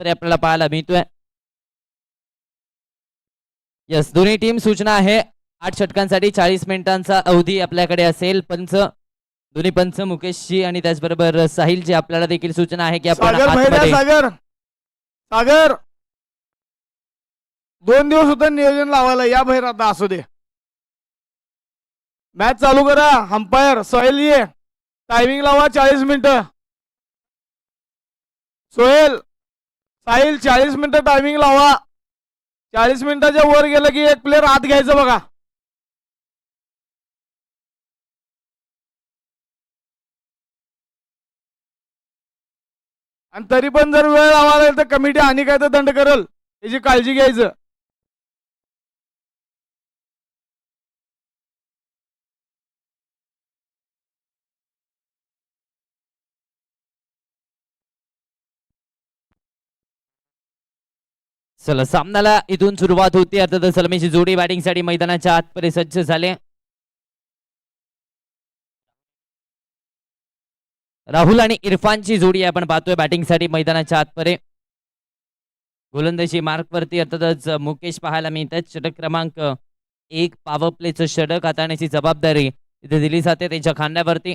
परे आपल्याला पाहायला मिळतोय. यस, दोन्ही टीम सूचना आहे 8 षटकांसाठी 40 मिनिटांचा अवधी आपल्याकडे असेल. दोन्ही पंच मुकेशजी आणि त्याचबरोबर साहिलजी आपल्याला देखील सूचना आहे की आपण सागर 2 दिवस होतं नियोजन लावायला, या बाहेर आता असू दे. मॅच चालू करा. अंपायर सोहेल ये, टायमिंग लावा 40 मिनिटं. साहिल 40 मिनिटं टायमिंग लावा. 40 मिनिटाच्या वर गेलं की एक प्लेअर आत घ्यायचं बघा. आणि तरी पण जर वेळ लावायला तर कमिटी आणि काय तर दंड करेल, याची काळजी घ्यायचं. चला, सामन्याला इथून सुरुवात होती. अर्थातच सलमीची जोडी बॅटिंगसाठी मैदानाच्या आतपर्यंत सज्ज झाले. राहुल आणि इरफानची जोडी आपण पाहतोय बॅटिंगसाठी मैदानाच्या आतपर्यंत. गोलंदाजी मार्कवरती अर्थातच मुकेश पाहायला मिळतात. षटक क्रमांक 1 पॉवर प्लेचं षटक हाताळण्याची जबाबदारी इथे दिली जाते त्यांच्या खांद्यावरती.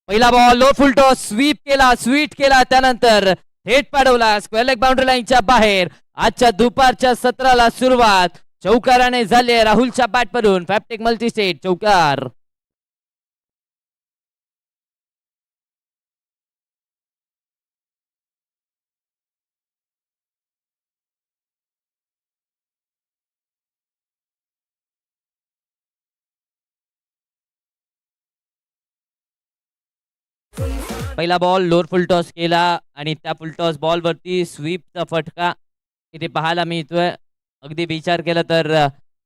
पहिला बॉल लो फुल टॉस, स्वीट केला त्यानंतर थेट पाडवला स्क्वेअर लेग बाउंड्री लाईनच्या बाहेर. आजच्या दुपारच्या सत्राला सुरुवात चौकाराने झाली राहुलच्या बॅटवरून. फॅप्टिक मल्टीस्टेट चौकार. पहिला बॉल लोअर फुल टॉस केला आणि त्या फुल टॉस बॉल वरती स्वीपचा फटका इथे पाहायला मिळतोय. अगदी विचार केला तर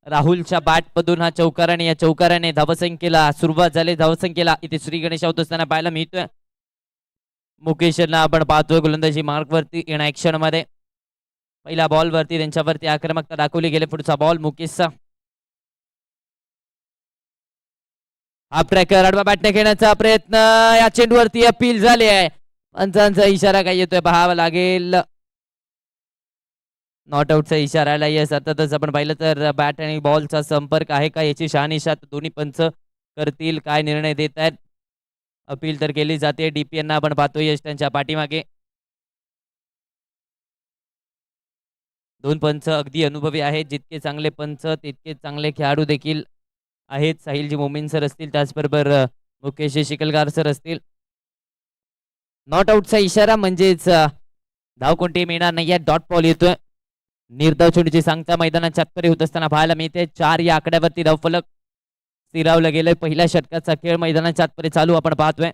राहुलच्या बॅटमधून हा चौकार आणि या चौकाराने धावसंख्येला सुरुवात झाली. धावसंख्येला इथे श्री गणेश आउट असताना पाहायला मिळतोय. मुकेशला आपण पाहतोय गोलंदाजी मार्क वरती इन ऍक्शन मध्ये. पहिल्या बॉल वरती त्यांच्यावरती आक्रमकता दाखवली गेली. पुढचा बॉल मुकेशचा. हा ट्रॅकर आडवा बॅटने खेळण्याचा प्रयत्न, या चेंडूवरती अपील झाले आहे. पंचांचा इशारा काय येतोय पाहावा लागेल. नॉट आउटचा इशारा आला. येस, अर्थातच आपण पाहिलं तर बॅट आणि बॉलचा संपर्क आहे का याची शहानिशा दोन्ही पंच करतील. काय निर्णय देत आहेत. अपील तर केली जाते. डीपीएन आपण पाहतोय यश त्यांच्या पाठीमागे. दोन पंच अगदी अनुभवी आहेत. जितके चांगले पंच तितके चांगले खेळाडू देखील आहेत. साहिलजी मोमीन सर असतील, त्याचबरोबर मुकेश शिकलगार सर असतील. नॉट आउटचा इशारा म्हणजेच धाव कोणती मिळणार नाहीये. डॉट बॉल येतोय. निर्धाव चेंडूची सांगता मैदानाच्या आतमध्ये होत असताना पाहायला मिळते. 4 या आकड्यावरती धावफलक स्थिरावलं गेलंय. पहिल्या षटकाचा खेळ मैदानाच्या आतमध्ये चालू आपण पाहतोय.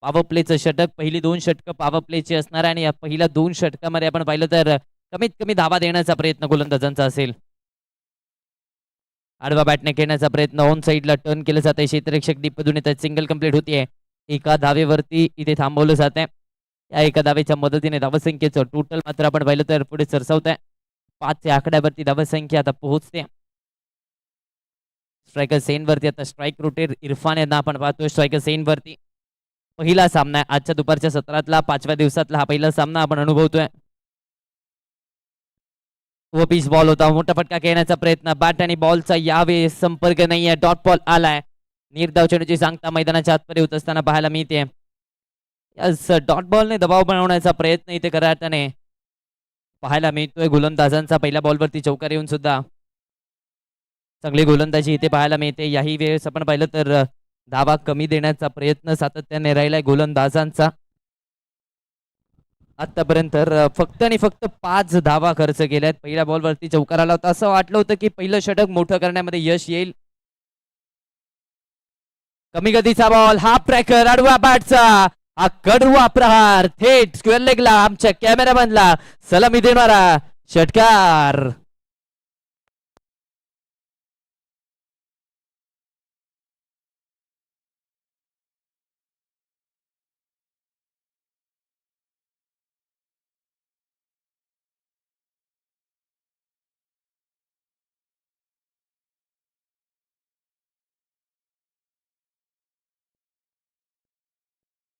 पॉवर प्लेचं षटक. पहिली 2 षटकं पॉवर प्लेची असणार आणि या पहिल्या 2 षटकामध्ये आपण पाहिलं तर कमीत कमी धावा देण्याचा प्रयत्न गोलंदाजांचा असेल. आडवा बॅटने खेळण्याचा प्रयत्न. ऑन साईडला टर्न केलं जात आहे. क्षेत्ररक्षक डीपमधून येतात. सिंगल कंप्लीट होतीये. एका धावेवरती इथे थांबवलं जात आहे. या एका धावेच्या मदतीने धावसंख्येचं टोटल मात्र आपण पाहिलं तर पुढे सरसावत आहे. 5 या आकड्यावरती धावसंख्या आता पोहोचते. स्ट्रायकर सेन वरती आता स्ट्राईक रोटेट इरफान यांना आपण पाहतोय स्ट्रायकर सेन वरती. पहिला सामना आहे आजच्या दुपारच्या सत्रातला 5व्या दिवसातला हा पहिला सामना आपण अनुभवतोय. व पिच बॉल होता. मोठा फटका खेळण्याचा प्रयत्न. बॅट आणि बॉलचा यावेळी संपर्क नाहीये. डॉट बॉल आलाय. निर्धाव चेंडूची सांगता मैदानाच्या आतमध्ये होत असताना पाहायला मिळते. डॉट बॉलने दबाव बनवण्याचा प्रयत्न इथे कराटाने पाहायला मिळतोय. गोलंदाजांचा पहिल्या बॉलवरती चौकार येऊन सुद्धा चांगली गोलंदाजी इथे पाहायला मिळते. याही वेळेस आपण पाहिलं तर धावा कमी देण्याचा प्रयत्न सातत्याने राहिलाय गोलंदाजांचा. आतापर्यंत फक्त आणि फक्त 5 धावा खर्च केल्यात. पहिल्या बॉलवरती चौकार आला होता. असं वाटलं होतं की पहिलं षटक मोठं करण्यामध्ये यश येईल. कमी गतीचा बॉल. हाफ ट्रॅकर आडवा बॅटचा हा कडवा प्रहार थेट स्क्वेअर लेगला आमच्या कॅमेरामॅनला सलामी देणारा षटकार.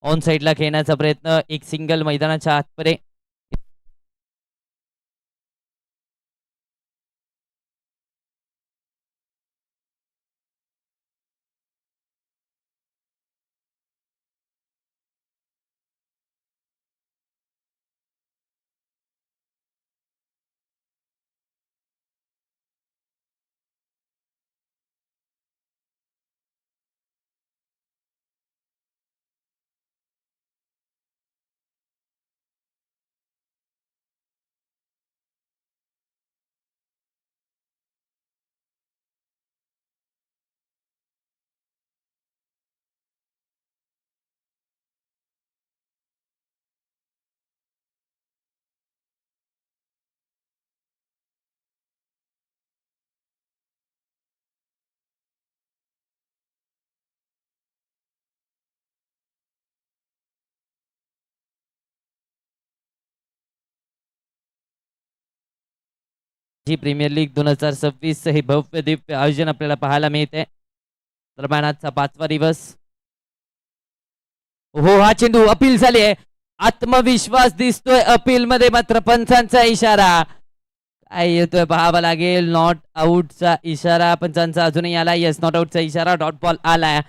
ऑन साईडला खेळण्याचा प्रयत्न, एक सिंगल मैदानाच्या आतमध्ये. जी प्रीमियर लीग 2026 हे भव्य दिव्य आयोजन आपल्याला पाहायला मिळते. दरम्यान आजचा 5वा दिवस. हो, हा चेंडू अपील झाली आहे. आत्मविश्वास दिसतोय अपील मध्ये, मात्र पंचांचा इशारा काय येतोय पाहावा लागेल. नॉट आउटचा इशारा पंचांचा अजूनही आला. येस, नॉट आउटचा इशारा. डॉट बॉल आलाय.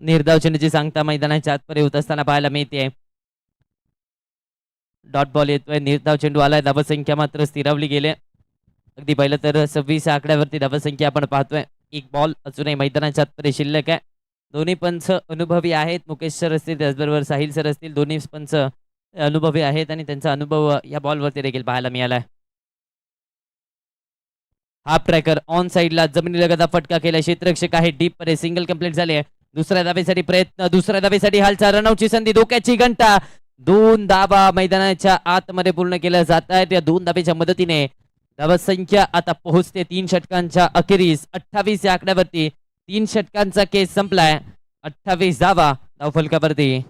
निर्धाव चेंडूची सांगता मैदानाच्या आतमध्ये होत असताना पाहायला मिळते. डॉट बॉल येतोय. निर्धाव चेंडू आलाय. धावसंख्या मात्र स्थिरावली गेली. अगदी पहिलं तर 26 आकड्यावरती धावसंख्या आपण पाहतोय. एक बॉल अजूनही मैदानाच्या आतमध्ये शिल्लक आहे. दोन्ही पंच अनुभवी आहेत. मुकेश सर असतील त्याचबरोबर साहिल सर असतील. दोन्ही पंच अनुभवी आहेत आणि त्यांचा अनुभव या बॉलवरती देखील पाहायला मिळालाय. हाफ ट्रॅकर ऑन साईडला जमिनीलगत फटका केला. क्षेत्ररक्षक आहे डीप मध्ये. सिंगल कंप्लीट झाले. दुसऱ्या धावेसाठी प्रयत्न. दुसऱ्या धावेसाठी हालचा. रनआउटची संधी. धोक्याची घंटा. 2 धावा मैदानाच्या आतमध्ये पूर्ण केल्या जात आहेत. या 2 धावेच्या मदतीने धावसंख्या आता पोहोचते 3 षटकांच्या अखेरीस. 28 या आकड्यावरती 3 षटकांचा केस संपलाय. 28 धावा धावफलकावरती.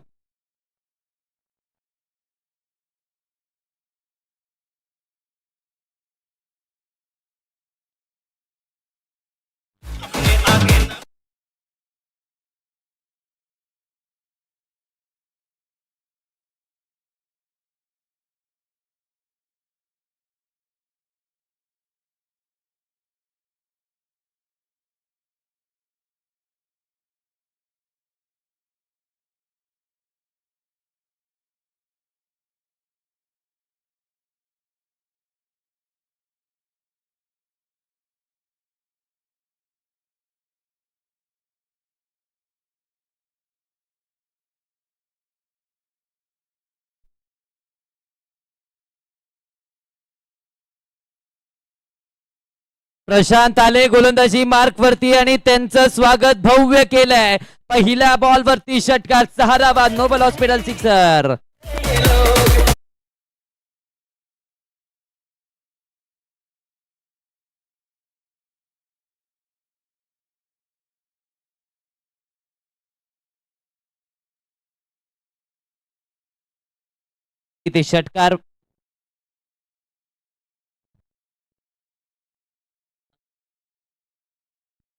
प्रशांत आले गोलंदाजी मार्क वरती आणि त्यांचं स्वागत भव्य केलंय. पहिल्या बॉल वरती षटकार. 6 धावा. Noble Hospital sixer. इथे षटकार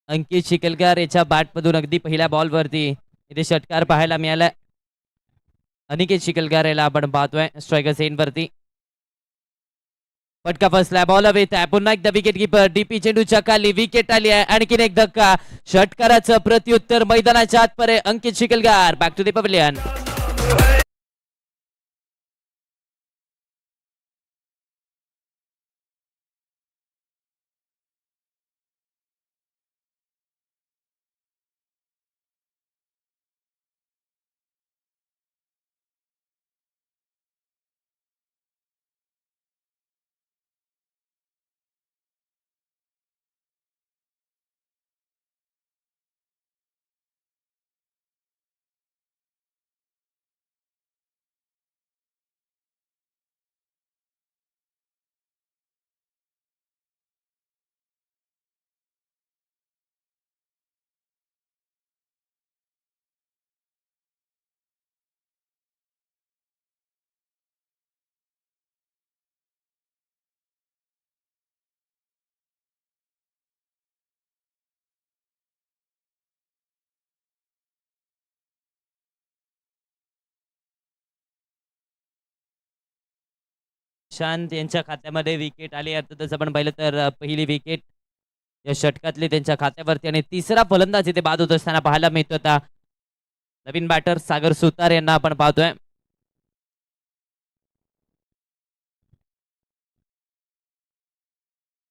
अंकित चिखलकर याच्या बॅटमधून अगदी पहिल्या बॉलवरती इथे षटकार पाहायला मिळाला. अनिकेत चिखलकर याला आपण पाहतोय स्ट्रायकर सेनवरती. फटका फसलाय. बॉल हवेत आहे. पुन्हा एकदा विकेट कीपर डीपी चेंडूच्या खाली विकेट आली आहे. आणखीन एक धक्का. षटकाराचं प्रत्युत्तर मैदानाच्या आतपर्यंत. Ankit Chikhalkar back to the pavilion. Prashant यांच्या खात्यामध्ये विकेट आली. अर्थातच आपण पाहिलं तर पहिली विकेट या षटकातली त्यांच्या खात्यावरती आणि तिसरा फलंदाज इथे बाद होत असताना पाहायला मिळतो. आता नवीन बॅटर सागर सुतार यांना आपण पाहतोय.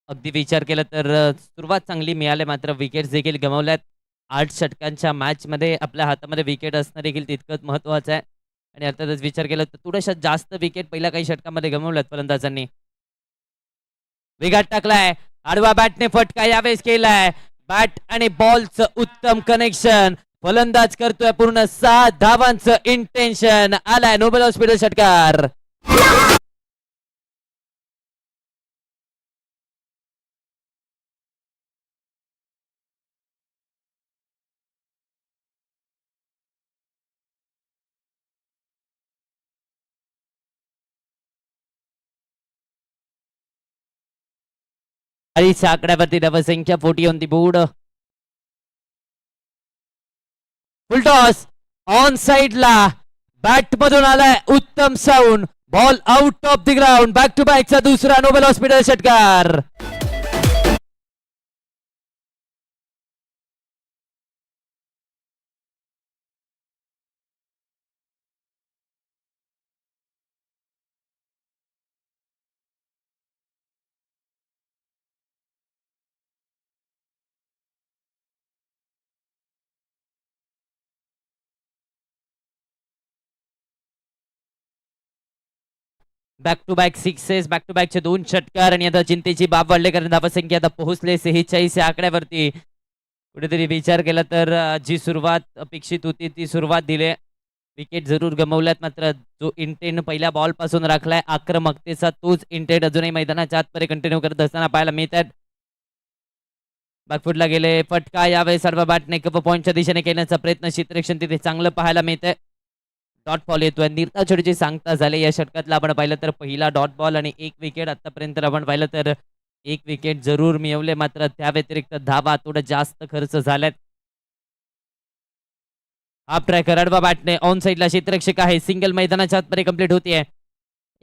अगदी विचार केला तर सुरुवात चांगली मिळाली, मात्र विकेट्स देखील गमावल्यात. 8 षटकांच्या मॅचमध्ये आपल्या हातामध्ये विकेट असणं देखील तितकंच महत्त्वाचं आहे आणि अर्थातच विचार केला तर थोड्याशा जास्त विकेट पहिल्या काही षटकांमध्ये गमावल्यात फलंदाजांनी. वेगात टाकलाय, आडवा बॅटने फटका यावेळेस केलाय. बॅट आणि बॉलचं उत्तम कनेक्शन. फलंदाज करतोय पूर्ण 7 धावांचं इंटेन्शन. आलाय नोबेल हॉस्पिटल षटकार. चाळीसच्या आकड्यावरती धावसंख्या 40 on the board. Full toss on साइडला बॅट मधून आलाय उत्तम sound. Ball out of the ground. Back to बॅकचा दुसरा नोबेल हॉस्पिटल षटकार. Back to back sixes, back to बॅकचे 2 षटकार आणि आता चिंतेची बाब वाढले कारण धावसंख्या आता पोहोचले 46 या आकड्यावरती. कुठेतरी विचार केला तर जी सुरुवात अपेक्षित होती ती सुरुवात दिली. विकेट जरूर गमावल्यात, मात्र जो इंटेंट पहिल्या बॉल पासून राखलाय आक्रमकतेचा तोच इंटेंट अजूनही मैदानाच्या आतमध्ये कंटिन्यू करत असताना पाहायला मिळतात. बॅकफुटला गेले, फटका यावेळेस सर्व बॅटने कप पॉईंटच्या दिशेने केल्याचा प्रयत्न, क्षेत्ररक्षण तिथे चांगलं पाहायला मिळतंय. डॉट बॉल येतोय. नीरता छोडीची सांगता झाले या षटकातला आपण पाहिलं तर पहिला डॉट बॉल आणि 1 विकेट. आतापर्यंत आपण पाहिलं तर 1 विकेट जरूर मिळवले, मात्र त्या व्यतिरिक्त धावा थोडं जास्त खर्च झाल्यात. हाफ ट्रॅकर अडवा बॅटने ऑन साइडला क्षेत्ररक्षक आहे. सिंगल मैदानाच्या आतमध्ये कंप्लीट होतीये.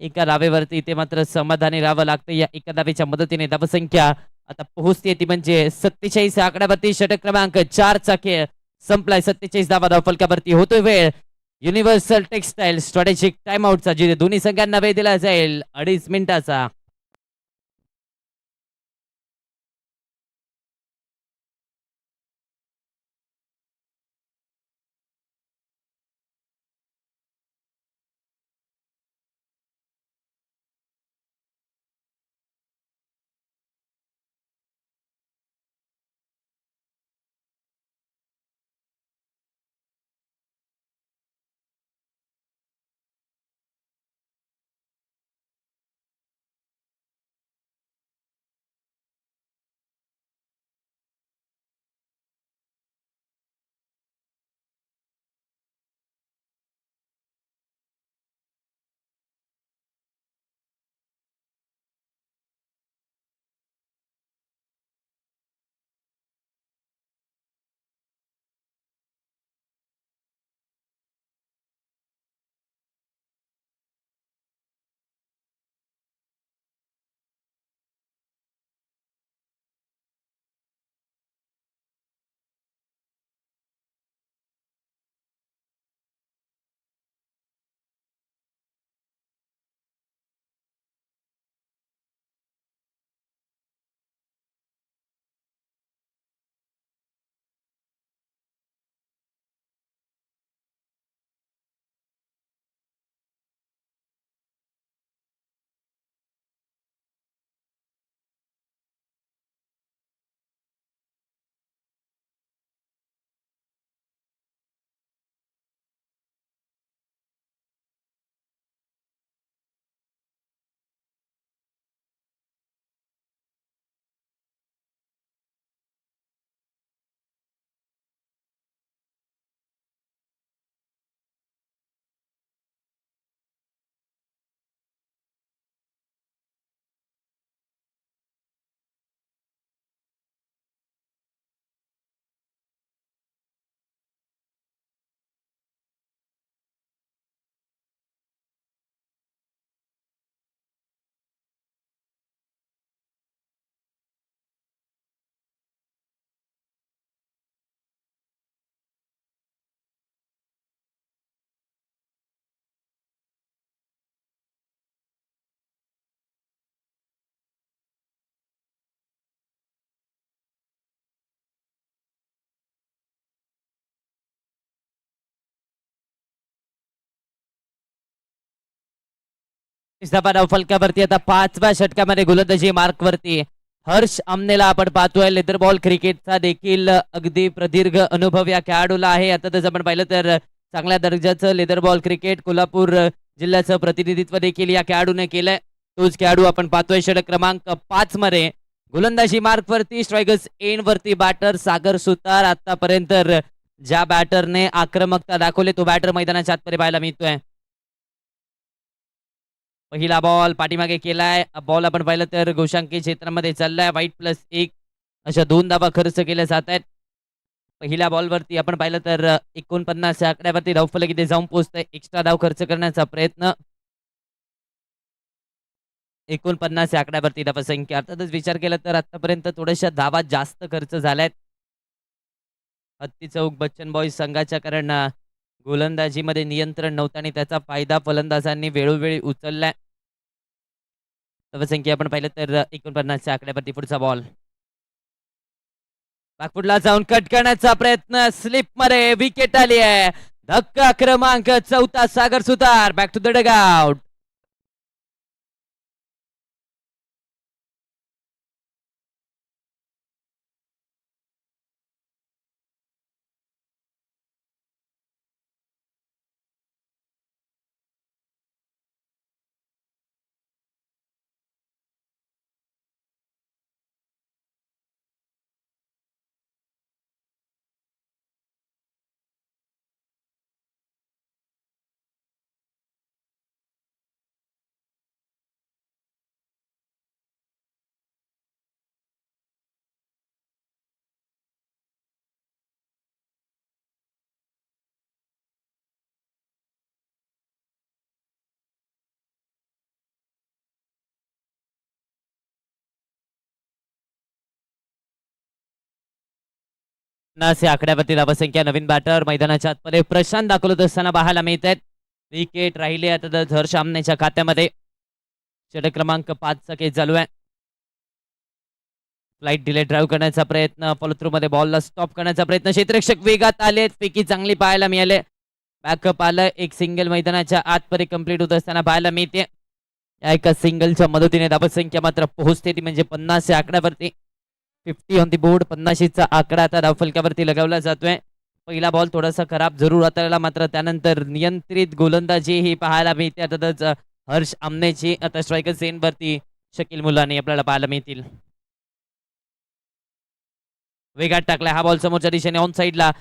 एका धावेवरती इथे मात्र समाधानी राहावं लागतं. या एका धावेच्या मदतीने धावसंख्या आता पोहोचते ती म्हणजे 47 आकड्यावरती. षटक क्रमांक 4 चा खेळ संपलाय. 47 धावा धावफलकावरती होतोय वेळ. युनिव्हर्सल टेक्सटाईल स्ट्रॅटेजिक टाइम आउटचा, जिथे दोन्ही संघांना वेळ दिला जाईल 2.5 मिनिटाचा. धावा फलकावरती आता 5व्या षटकामध्ये गोलंदाजी मार्कवरती हर्ष आमनेला आपण पाहतोय. लेदर बॉल क्रिकेटचा देखील अगदी प्रदीर्घ अनुभव या खेळाडूला आहे. आता जर आपण पाहिलं तर चांगल्या दर्जाचं लेदर बॉल क्रिकेट कोल्हापूर जिल्ह्याचं प्रतिनिधित्व देखील या खेळाडूने केलंय. तोच खेळाडू आपण पाहतोय षटक क्रमांक 5 मध्ये गोलंदाजी मार्कवरती स्ट्रायकर्स एंड वरती बॅटर सागर सुतार. आतापर्यंत ज्या बॅटरने आक्रमकता दाखवली तो बॅटर मैदानाच्या आतमध्ये पाहायला मिळतोय. पहिला बॉल पाठीमागे केलाय. बॉल आपण पाहिलं तर गोशांकी क्षेत्रामध्ये चाललाय. वाईट+1 अशा 2 धावा खर्च केल्या जात आहेत. पहिल्या बॉलवरती आपण पाहिलं तर 49 या आकड्यावरती धावफलक इथे जाऊन पोहोचतंय. एक्स्ट्रा धाव खर्च करण्याचा प्रयत्न 49 या आकड्यावरती धावसंख्या. अर्थातच विचार केला तर आतापर्यंत थोड्याशा धावा जास्त खर्च झाल्यात हत्ती चौक बच्चन बॉईज संघाच्या, कारण गोलंदाजीमध्ये नियंत्रण नव्हतं आणि त्याचा फायदा फलंदाजांनी वेळोवेळी उचललाय. धावसंख्या आपण पाहिलं तर 49 च्या आकड्यावरती पुढचा बॉल बॅकफुटला जाऊन कट करण्याचा प्रयत्न. स्लिप मध्ये विकेट आली आहे. धक्का क्रमांक 4 सागर सुतार बॅक टू द डगआउट. नास या आकड्यावरती धावसंख्या. नवीन बॅटर मैदानाच्या आतमध्ये प्रशांत दाखवत असताना पाहायला मिळत आहेत. विकेट राहिले आता हर्ष आमनेच्या खात्यामध्ये. षटक क्रमांक 5 चा केस चालू आहे. फ्लाइट डिले ड्राईव्ह करण्याचा प्रयत्न, फॉलो थ्रू मध्ये बॉलला स्टॉप करण्याचा प्रयत्न. क्षेत्ररक्षक वेगात आलेत. फेकी चांगली पाहायला मिळाले. बॅकअप आलं. एक सिंगल मैदानाच्या आतपर्यंत कंप्लीट होत असताना पाहायला मिळते. या एका सिंगलच्या मदतीने धावसंख्या मात्र पोहोचते ती म्हणजे 50 या आकड्यावरती. 50 ऑन दी बोर्ड. 50चा आकडा आता धावफलकावरती लगावला जातोय. पहिला बॉल थोडासा खराब जरूर हाताळला, मात्र त्यानंतर नियंत्रित गोलंदाजी ही पाहायला मिळते. अर्थातच हर्ष आमनेची आता स्ट्रायकर सेनवरती शकील मुलानी आपल्याला पाहायला मिळतील. वेगात टाकलाय हा बॉल समोरच्या दिशेने ऑन साईडला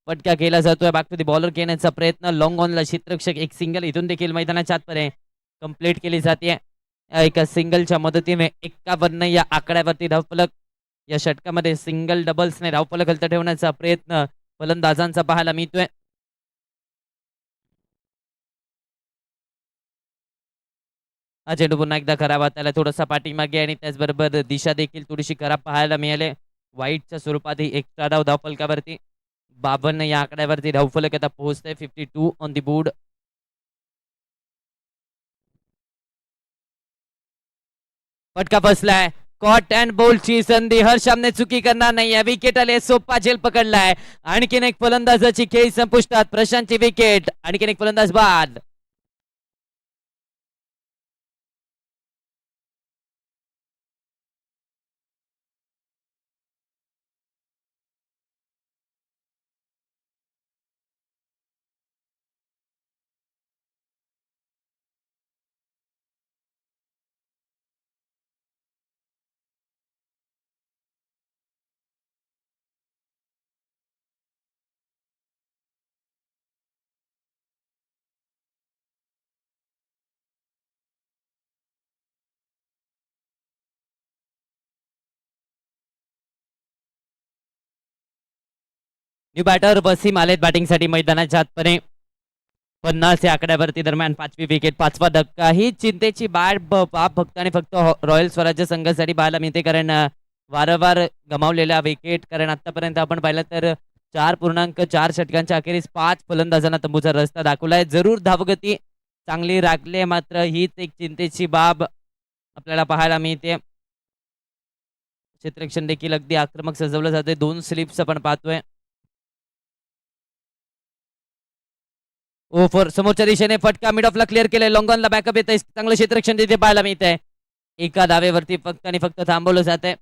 फटका केला जातोय. बॅक टू दी बॉलर घेण्याचा प्रयत्न. लॉंग ऑनला क्षेत्ररक्षक एक सिंगल इथून देखील मैदानाच्या आतपर्यंत कंप्लीट केली जाते. एका सिंगलच्या मदतीने 51 या आकड्यावरती धावफलक. या षटकामध्ये सिंगल डबल्सने धावफलक हलत ठेवण्याचा प्रयत्न फलंदाजांचा पाहायला मिळतोय. हा चेंडू पुन्हा एकदा खराब हाताला थोडासा पाठीमागे आणि त्याचबरोबर दिशा देखील थोडीशी खराब पाहायला मिळाली. वाईटच्या स्वरूपात ही एक्स्ट्रा धाव धावफलकावरती. 52 या आकड्यावरती धावफलक आता पोहोचतंय. 52 ऑन दी बोर्ड. फटका बसलाय. कॉट अँड बोल्डची संधी. हर्ष आमने चुकी करणार नाही. विकेट आले. सोपा झेल पकडलाय. आणखीन एक फलंदाजाची खेळी संपुष्टात. प्रशांतची विकेट. आणखीन एक फलंदाज बाद. न्यू बॅटर वसीम आलेत बॅटिंगसाठी मैदानाच्या आतपणे. 50 या आकड्यावरती दरम्यान 5वी विकेट, 5वा धक्का. ही चिंतेची बाब फक्त आणि फक्त रॉयल स्वराज्य संघासाठी पाहायला मिळते, कारण वारंवार गमावलेल्या विकेट. कारण आतापर्यंत आपण पाहिलं तर 4.4 षटकांच्या अखेरीस 5 फलंदाजांना तंबूचा रस्ता दाखवलाय. जरूर धावगती चांगली राखली, मात्र हीच एक चिंतेची बाब आपल्याला पाहायला मिळते. क्षेत्ररक्षण देखील अगदी आक्रमक सजवलं जाते. 2 स्लिप्स आपण पाहतोय. ओव्हर समोरच्या दिशेने फटका मिड ऑफला क्लिअर केलाय. लॉंगॉनला बॅकअप येत आहे. चांगलं क्षेत्ररक्षण तिथे पाहायला मिळत आहे. एका धावेवरती फक्त आणि फक्त थांबवलं जात आहे.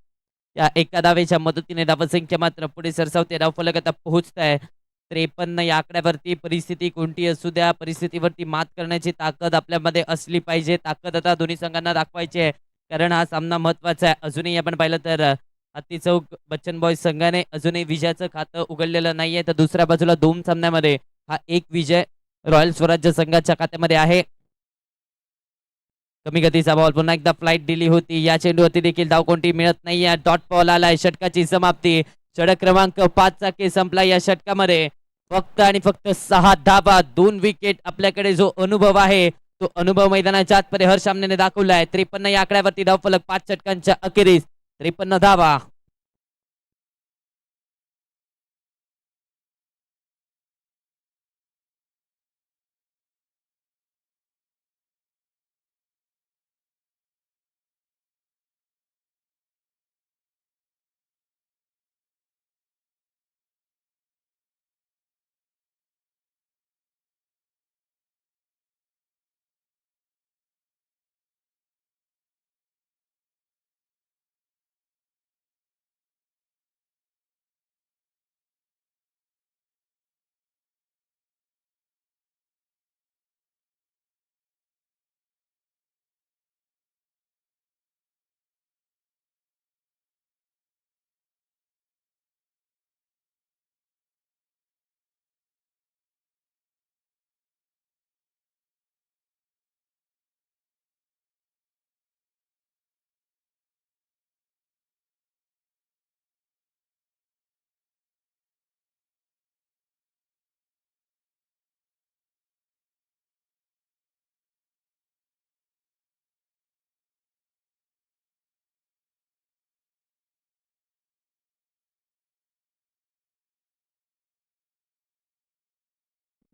या एका धावेच्या मदतीने धावसंख्या मात्र पुढे सरसावते. धावफलक आता पोहोचत आहे 53 या आकड्यावरती. परिस्थिती कोणती असू द्या, परिस्थितीवरती मात करण्याची ताकद आपल्यामध्ये असली पाहिजे. ताकद आता दोन्ही संघांना दाखवायची आहे, कारण हा सामना महत्वाचा आहे. अजूनही आपण पाहिलं तर हत्ती चौक बच्चन बॉयज संघाने अजूनही विजयाचं खातं उघडलेलं नाहीये. तर दुसऱ्या बाजूला 2 सामन्यामध्ये हा एक विजय रॉयल स्वराज्य संघाच्या खात्यामध्ये आहे. कमी गतीचा बॉल पुन्हा एकदा फ्लाईट दिली होती. या चेंडूवरती देखील धाव कोणती मिळत नाहीये. डॉट बॉल आलाय. षटकाची समाप्ती. षटक क्रमांक 5 चा खेळ संपला. या षटकामध्ये फक्त आणि फक्त 6 धावा, 2 विकेट. आपल्याकडे जो अनुभव आहे तो अनुभव मैदानाच्या आतमध्ये हर्ष सामनेने दाखवलाय. 53 या आकड्यावरती धावफलक. 5 षटकांच्या अखेरीस 53 धावा.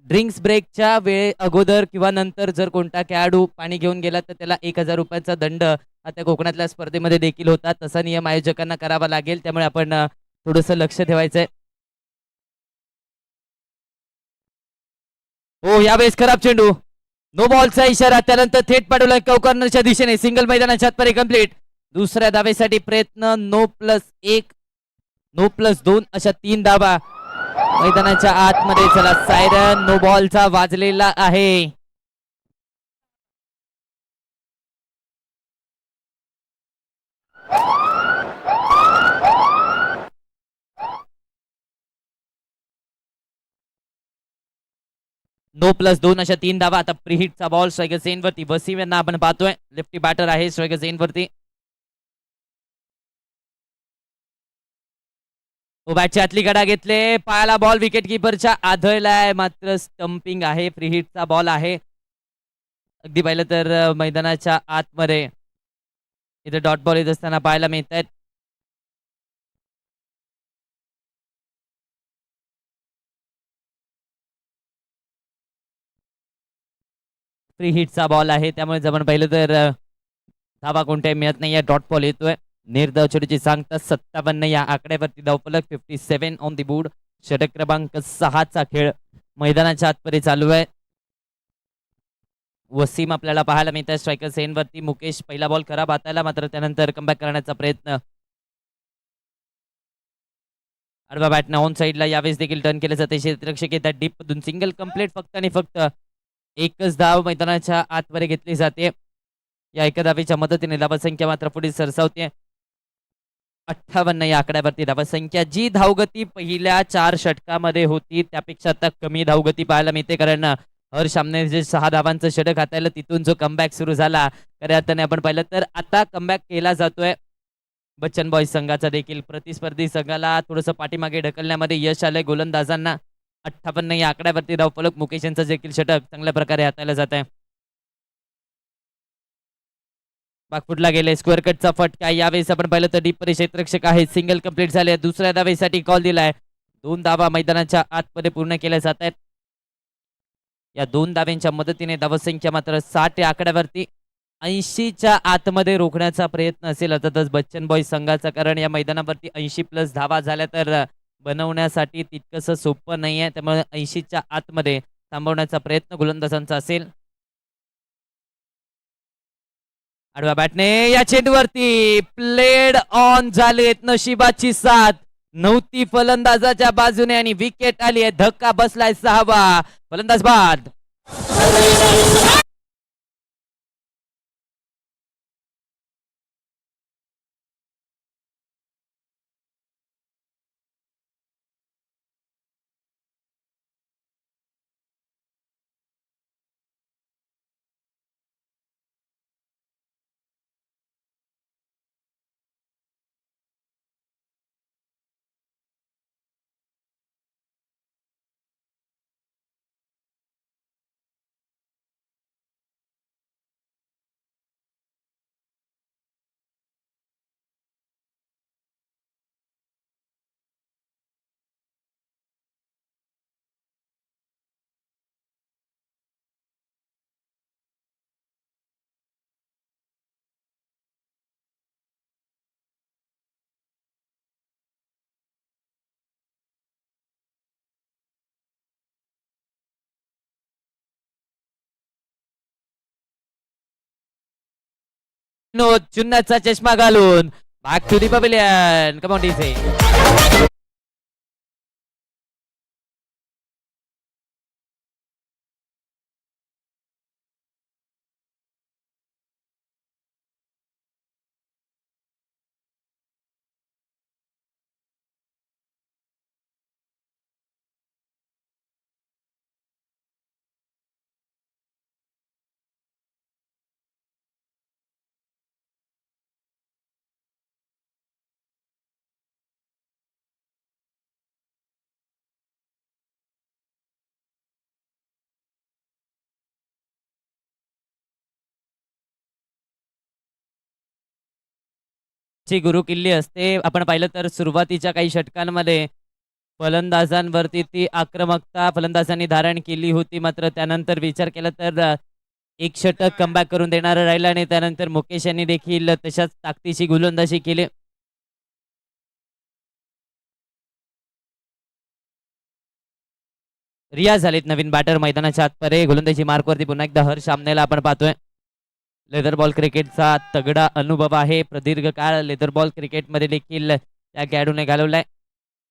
ड्रिंक्स ब्रेकच्या वेळे अगोदर किंवा नंतर जर कोणता खेळाडू पाणी घेऊन गेला तर त्याला 1000 रुपयाचा दंड आता कोकणातल्या स्पर्धेमध्ये देखील होता. तसा नियम आयोजकांना करावा लागेल, त्यामुळे आपण थोडंसं लक्ष ठेवायचंय. हो, यावेळेस खराब चेंडू. नो बॉलचा इशारा. त्यानंतर थेट पाठवला कॉर्नरच्या दिशेने. सिंगल मैदानाच्या आतमध्ये कंप्लीट. दुसऱ्या धावेसाठी प्रयत्न. नो प्लस 1, नो प्लस 2 अशा 3 धावा मैदानाच्या आतमध्ये. चला, सायरन नो बॉलचा वाजलेला आहे. नो प्लस 2 अशा 3 धावा. आता प्रीहिटचा बॉल स्ट्रायकर सेन वरती. वसीम यांना आपण पाहतोय. लेफ्टी बॅटर आहे स्ट्रायकर सेन वरती. बॅटची आतली गडा घेतले. पायाला बॉल विकेट किपरच्या आधळलाय, मात्र स्टंपिंग आहे. फ्रीहिटचा बॉल आहे. अगदी पाहिलं तर मैदानाच्या आतमध्ये इथे डॉट बॉल येत असताना पाहायला मिळत आहेत. फ्री हिटचा बॉल आहे, त्यामुळे जर आपण पाहिलं तर धावा कोणत्याही मिळत नाहीये. डॉट बॉल येतोय. निर्धाव चेंडूची सांगता 57 या आकड्यावरती धावफलक. 57 ऑन दी बोर्ड. षटक क्रमांक 6 चा खेळ मैदानाच्या आतमध्ये चालू आहे. वसीम आपल्याला पाहायला मिळत आहे स्ट्रायकर सेन वरती. मुकेश पहिला बॉल खराब हाताळला, मात्र त्यानंतर कमबॅक करण्याचा प्रयत्न. आडवा बॅटनं ऑन साईडला यावेळेस देखील टर्न केलं जाते. क्षेत्ररक्षक येतात डीप मधून. Single complete. फक्त आणि फक्त एकच धाव मैदानाच्या आतमध्ये घेतली जाते. या एका धावेच्या मदतीने धावसंख्या मात्र पुढे सरसावते. 58 या आकड्यावरती धावसंख्या. जी धावगती पहिल्या 4 षटकामध्ये होती त्यापेक्षा आता कमी धावगती पाहायला मिळते, कारण हर सामने जे 6 धावांचं षटक हाताळलं तिथून जो कमबॅक सुरू झाला, खऱ्या अर्थाने आपण पाहिलं तर आता कमबॅक केला जातोय. बच्चन बॉयज संघाचा देखील प्रतिस्पर्धी संघाला थोडंसं पाठीमागे ढकलण्यामध्ये यश आलंय गोलंदाजांना. 58 या आकड्यावरती धावफलक. मुकेश यांचं देखील षटक चांगल्या प्रकारे हाताळलं जात आहे. बागफुटला गेले. स्क्वेअर कटचा फटका. यावेळेस आपण पाहिलं तर डीप क्षेत्ररक्षक आहे. सिंगल कंप्लीट झाले. दुसऱ्या धावेसाठी कॉल दिलाय. 2 धावा मैदानाच्या आतमध्ये पूर्ण केल्या जात आहेत. या 2 धाव्यांच्या मदतीने धावसंख्या मात्र 60 या आकड्यावरती. 80च्या आतमध्ये रोखण्याचा प्रयत्न असेल अर्थातच बच्चन बॉयज संघाचा, कारण या मैदानावरती 80 प्लस धावा झाल्या तर बनवण्यासाठी तितकंसं सोपं नाही आहे. त्यामुळे 80च्या आतमध्ये थांबवण्याचा प्रयत्न गोलंदाजांचा असेल. आडव्या बॅटने या चेंडूवरती प्लेड ऑन झालेत. नशिबाची साथ नव्हती फलंदाजाच्या बाजूने आणि विकेट आली आहे. धक्का बसलाय 6वा. फलंदाज बाद. चुन्नाचा चष्मा घालून back to the pavilion. Come on DJ. ची गुरु किल्ली असते. आपण पाहिलं तर सुरुवातीच्या काही षटकांमध्ये फलंदाजांवरती ती आक्रमकता फलंदाजांनी धारण केली होती. मात्र त्यानंतर विचार केला तर एक षटक कमबॅक करून देणारं राहिलं आणि त्यानंतर मुकेश यांनी देखील तशाच ताकदीची गोलंदाजी केली. रियाज झालेत नवीन बॅटर मैदानाच्या आतपरे. गोलंदाजी मार्कवरती पुन्हा एकदा हर्ष आमनेला आपण पाहतोय. लेदर बॉल क्रिकेटचा तगडा अनुभव आहे. प्रदीर्घ काळ लेदर बॉल क्रिकेटमध्ये देखील त्या खेळाडूने घालवलाय.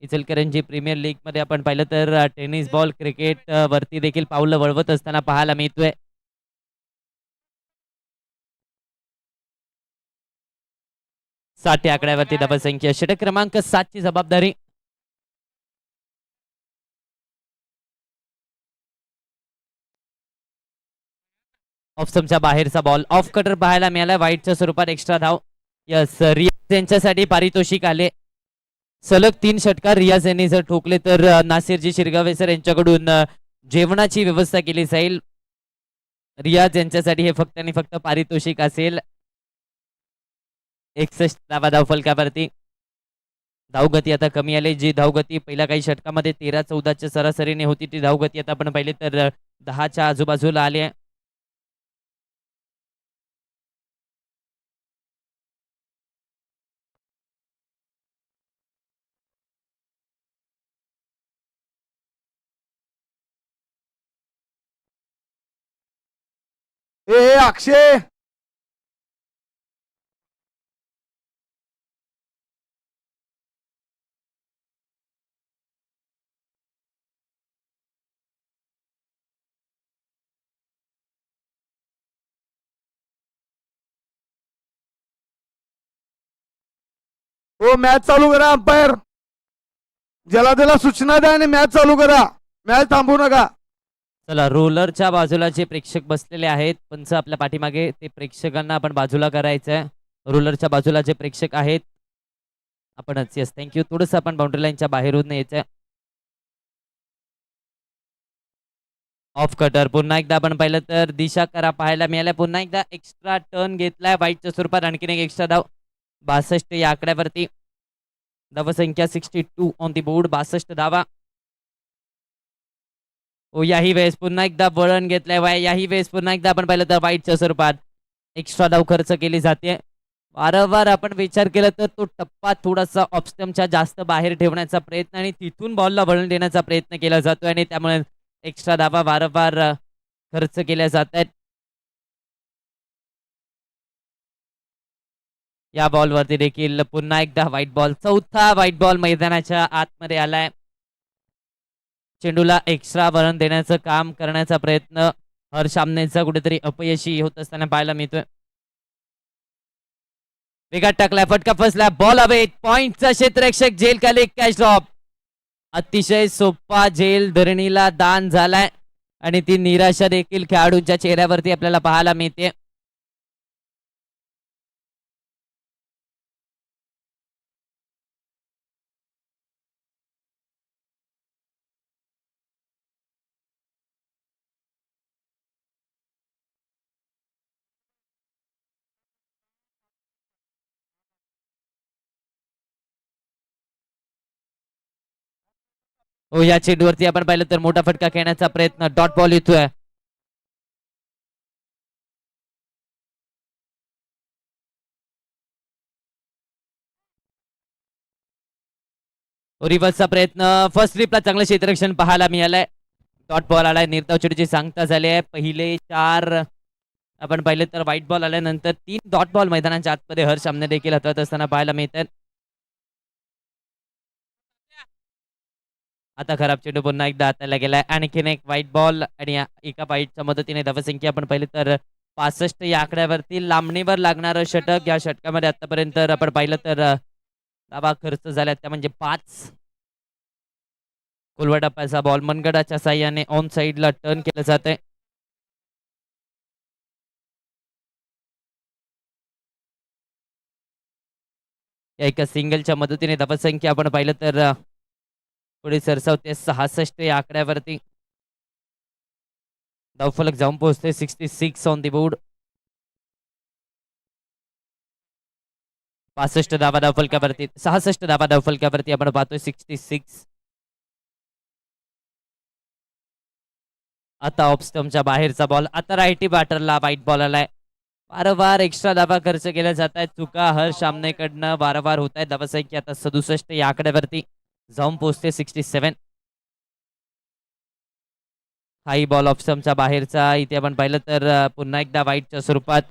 इचलकरंजी प्रीमियर लीग मध्ये आपण पाहिलं तर टेनिस बॉल क्रिकेट वरती देखील पावलं वळवत असताना पाहायला मिळतोय. 60 या आकड्यावरती धावसंख्या. षटक क्रमांक 7 ची जबाबदारी ऑफ स्टंपच्या बाहेरचा बॉल ऑफ कटर पाहायला मिळाला. वाईटच्या स्वरूपात एक्स्ट्रा धाव. यस, रियाज यांच्यासाठी पारितोषिक आले. सलग 3 षटकार रियाज यांनी जर ठोकले तर नासिरजी शिरगावे सर यांच्याकडून जेवणाची व्यवस्था केली जाईल. रियाज यांच्यासाठी हे फक्त आणि फक्त पारितोषिक असेल. 61 धावा धावफलकावरती. धावगती आता कमी आली. जी धावगती पहिल्या काही षटकामध्ये 13-14च्या सरासरीने होती ती धावगती आता आपण पाहिली तर 10च्या आजूबाजूला आली आहे. ए अक्षय हो मॅच चालू करा. अंपायर ज्याला त्याला सूचना द्या आणि मॅच चालू करा. मॅच थांबवू नका. चला, रोलरच्या बाजूला जे प्रेक्षक बसलेले आहेत पंच आपल्या पाठीमागे, ते प्रेक्षकांना आपण बाजूला करायचंय. रोलरच्या बाजूला जे प्रेक्षक आहेत आपणच. Yes, thank you. थोडंसं आपण बाउंड्री लाईनच्या बाहेरून यायचंय. ऑफ कटर पुन्हा एकदा आपण पाहिलं तर दिशा करा पाहायला मिळाल्या. पुन्हा एकदा एक्स्ट्रा टर्न घेतलाय वाईटच्या स्वरूपात. आणखीन एक एक्स्ट्रा धाव. 62 या आकड्यावरती. धावसंख्या 62 ऑन दी बोर्ड. 62 धावा. ओ याही वेळेस पुन्हा एकदा वळण घेतलंय. याही वेळेस पुन्हा एकदा आपण पाहिलं तर वाईटच्या स्वरूपात एक्स्ट्रा धाव खर्च केली जाते. वारंवार आपण विचार केला तर तो टप्पा थोडासा ऑफ स्टंपच्या जास्त बाहेर ठेवण्याचा प्रयत्न आणि तिथून बॉलला वळण देण्याचा प्रयत्न केला जातोय आणि त्यामुळे एक्स्ट्रा धावा वारंवार खर्च केल्या जात आहेत. या बॉलवरती देखील पुन्हा एकदा व्हाईट बॉल, चौथा व्हाईट बॉल मैदानाच्या आतमध्ये आलाय. चेंडूला एक्स्ट्रा वळण देण्याचं काम करण्याचा प्रयत्न हर्ष आमनेचा कुठेतरी अपयशी होत असताना पाहायला मिळतोय. वेगात टाकलाय, फटका फसला, बॉल हवे, पॉइंटचा क्षेत्ररक्षक झेल खाली, कॅच ड्रॉप. अतिशय सोपा झेल धरणीला दान झालाय आणि ती निराशा देखील खेळाडूंच्या चेहऱ्यावरती आपल्याला पाहायला मिळते. हो, या चेंडूवरती आपण पाहिलं तर मोठा फटका खेळण्याचा प्रयत्न, डॉट बॉल येतोय. रिव्हर्सचा प्रयत्न, फर्स्ट स्लिपला चांगलं क्षेत्ररक्षण पाहायला मिळालंय. डॉट बॉल आलाय, निर्धाव चेंडूची सांगता झाली आहे. पहिले 4 आपण पाहिलं तर व्हाईट बॉल आल्यानंतर 3 डॉट बॉल मैदानाच्या आतमध्ये हर्ष सामने देखील हाताळत असताना पाहायला मिळतात. आता खराब चेंडू पुन्हा एकदा हाताळला गेलाय. आणखीन एक व्हाईट बॉल आणि एका व्हाईटच्या मदतीने धावसंख्या आपण पाहिलं तर 65 या आकड्यावरती लांबणीवर लागणारं षटक. या षटकामध्ये आतापर्यंत आपण पाहिलं तर धावा खर्च झाल्या त्या म्हणजे 5. कोलवा टप्प्याचा बॉल मनगडाच्या साह्याने ऑन साइडला टर्न केलं जात आहे. एका सिंगलच्या मदतीने धावसंख्या आपण पाहिलं तर पुढे सरसावते 66 या आकड्यावरती. धावफलक जाऊन पोहोचते 66 ऑन दी बोर्ड. 65 धावा धावफलकावरती, 66 धावा धावफलकावरती आपण पाहतोय 66. आता ऑफ स्टंपच्या बाहेरचा बॉल, आता राईटी बॅटरला व्हाईट बॉल आलाय. वारंवार एक्स्ट्रा धावा खर्च केल्या जात आहेत. चुका हर्ष सामनेकडनं वारंवार होत आहेत. धावसंख्या आता 67 या आकड्यावरती जाऊन पोहोचते 67. हाई बॉल ऑफ स्टंपच्या बाहेरचा, इथे आपण पाहिलं तर पुन्हा एकदा व्हाईटच्या स्वरूपात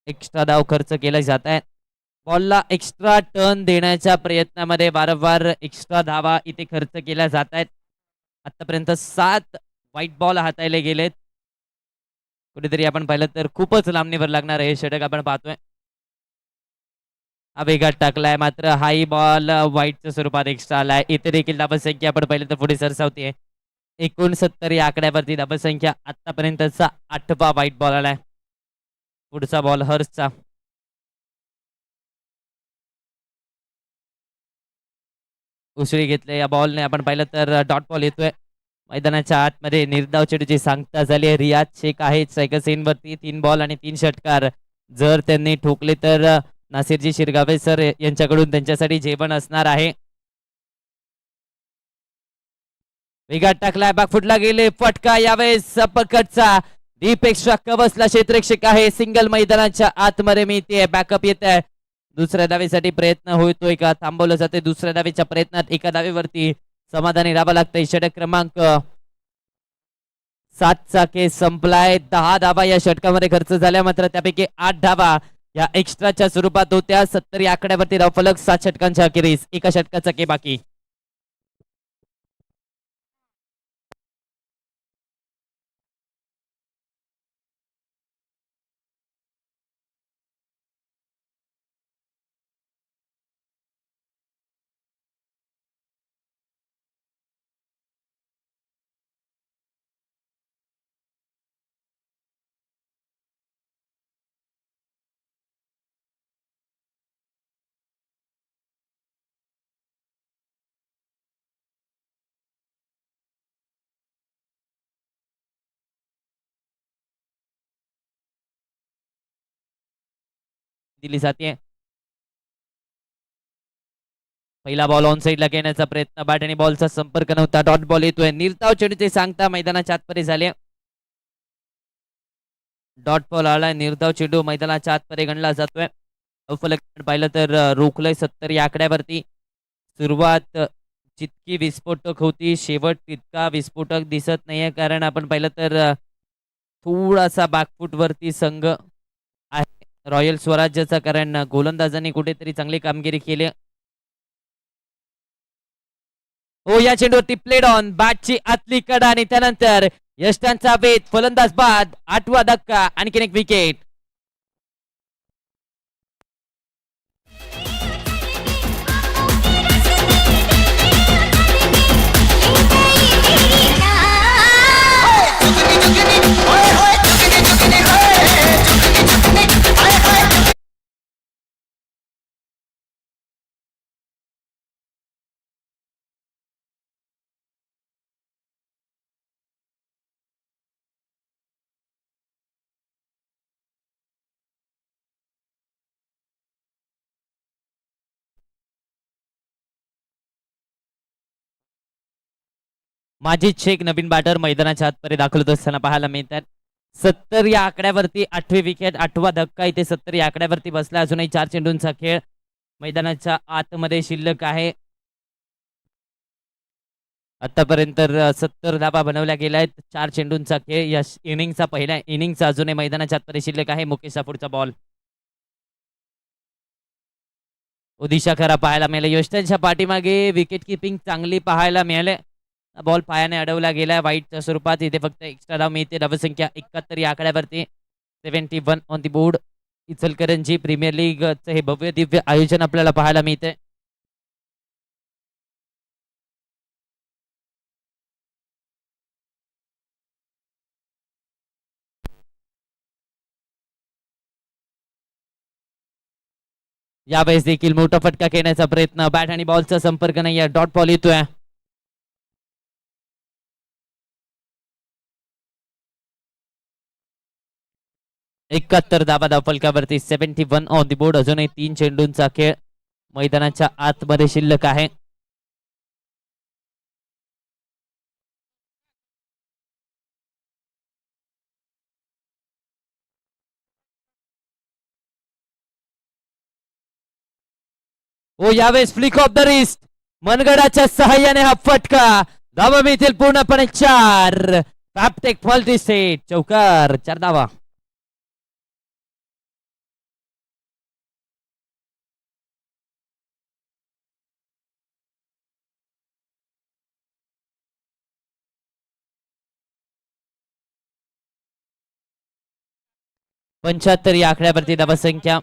एक्स्ट्रा धाव खर्च केले जात आहेत. बॉलला एक्स्ट्रा टर्न देण्याच्या प्रयत्नामध्ये वारंवार एक्स्ट्रा धावा इथे खर्च केल्या जात आहेत. आतापर्यंत 7 व्हाईट बॉल हाताळले गेलेत. कुठेतरी आपण पाहिलं तर खूपच लांबणीवर लागणार हे षटक आपण पाहतोय. वेगात टाकलाय, मात्र हाई बॉल व्हाईटच्या स्वरूपात एक्स्ट्रा आलाय. इथे देखील धावसंख्या आपण पाहिलं तर पुढे सरसावते 69 या आकड्यावरती. धावसंख्या आतापर्यंतचा 8वा व्हाईट बॉल आलाय. पुढचा बॉल हर्षचा. उसळी घेतले या बॉलने आपण पाहिलं तर डॉट बॉल येतोय. मैदानाच्या आतमध्ये निर्धाव चेंडूची सांगता झाली आहे. रियाज शेख आहे स्ट्रायकर सेनवरती. 3 बॉल आणि 3 षटकार. जर त्यांनी ठोकले तर नासिरजी शिरगावे सर यांच्याकडून त्यांच्यासाठी जेवण असणार आहे. वेगात टाकलाय, बॅकफुटला गेले, फटका यावेळेस पकडचा. डीप एक्स्ट्रा कवचला क्षेत्ररक्षक आहे. सिंगल मैदानाच्या आतमध्ये मिळते. बॅकअप येत आहे. दुसऱ्या धावेसाठी प्रयत्न होतोय का, थांबवलं जाते. दुसऱ्या धावेच्या प्रयत्नात एका धावेवरती समाधानी राहावं लागतंय. षटक क्रमांक 7चा केस संपलाय. 10 धावा या षटकामध्ये खर्च झाल्या, मात्र त्यापैकी 8 धावा या एक्स्ट्राच्या स्वरूपात होत्या. 70 या आकड्यावरती धावफलक. 7 षटकांच्या अखेरीस एका षटकाचा के बाकी. दिली जाते. पहिला बॉल ऑन साइडला घेण्याचा प्रयत्न, बॅट आणि बॉलचा संपर्क नव्हता. डॉट बॉल येतोय. निर्धाव चेंडूचे सांगता मैदानाच्या आतमध्ये झाले. डॉट बॉल आलाय. निर्धाव चेंडू मैदानाच्या आतमध्ये गणला जातोय. फलक पाहिलं तर रोखलंय 70 या आकड्यावरती. सुरुवात जितकी विस्फोटक होती शेवट तितका विस्फोटक दिसत नाहीये, कारण आपण पाहिलं तर थोडासा बॅकफूट वरती संघ आहे रॉयल स्वराज्याचा, कारण गोलंदाजांनी कुठेतरी चांगली कामगिरी केली. हो, या चेंडूवरती प्लेड ऑन, बॅटची आतली कडा आणि त्यानंतर यष्टांचा वेध, फलंदाज बाद, 8वा धक्का, आणखीन एक विकेट. माजिद शेख नवीन बॅटर मैदानाच्या आतमध्ये दाखल होत असताना पाहायला मिळतात. 70 या आकड्यावरती 8वी विकेट, 8वा धक्का इथे 70 या आकड्यावरती बसला. अजूनही 4 चेंडूंचा खेळ मैदानाच्या आतमध्ये शिल्लक आहे. आतापर्यंत 70 धाबा बनवल्या गेल्या आहेत. 4 चेंडूंचा खेळ या इनिंगचा, पहिल्या इनिंगचा अजूनही मैदानाच्या आतमध्ये शिल्लक आहे. मुकेशचा पुढचा बॉल, दिशा खरा पाहायला मिळाले. यष्टांच्या पाठीमागे विकेट किपिंग चांगली पाहायला मिळाले. बॉल पायाने अडवला गेला वाईटच्या स्वरूपात. इथे फक्त एक्स्ट्रा धाव मिळते. धावसंख्या 71 या आकड्यावरती, 71 on the board. Ichalkaranji premier लीगचं हे भव्य दिव्य आयोजन आपल्याला पाहायला मिळते. यावेळेस देखील मोठा फटका खेळण्याचा प्रयत्न, बॅट आणि बॉलचा संपर्क नाही, डॉट बॉल येतोय. एकाहत्तर धाबा धावफलकावरती, 71 ऑन दी बोर्ड. अजूनही 3 चेंडूंचा खेळ मैदानाच्या आतमध्ये शिल्लक आहे. ओ यावेळेस फ्लिक ऑफ द रिस्ट, मनगडाच्या सहाय्याने हा फटका. धावा मिळतील पूर्णपणे 4. फॅपटेक फॉल्टी सेट, चौकार, 4 धावा. पंच्याहत्तर या आकड्यावरती धावसंख्या.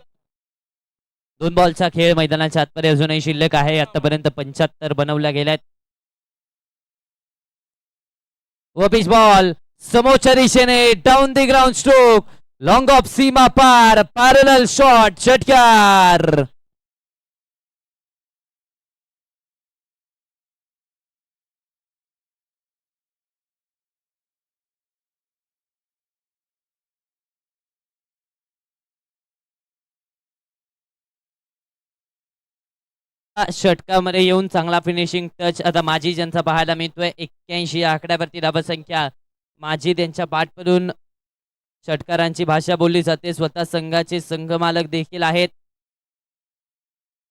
2 बॉलचा खेळ मैदानाच्या आतमध्ये अजूनही शिल्लक आहे. आतापर्यंत 75 बनवल्या गेल्यात. पिच बॉल समोरच्या दिशेने, down the ground stroke, long off सीमा पार, पॅरलल शॉट, षटकार. षटकामध्ये येऊन चांगला फिनिशिंग टच आता माजिद यांचा पाहायला मिळतोय. 81 या आकड्यावरती धावसंख्या. माजिद यांच्या बॅटमधून षटकारांची भाषा बोलली जाते. स्वतः संघाचे संघमालक देखील आहेत.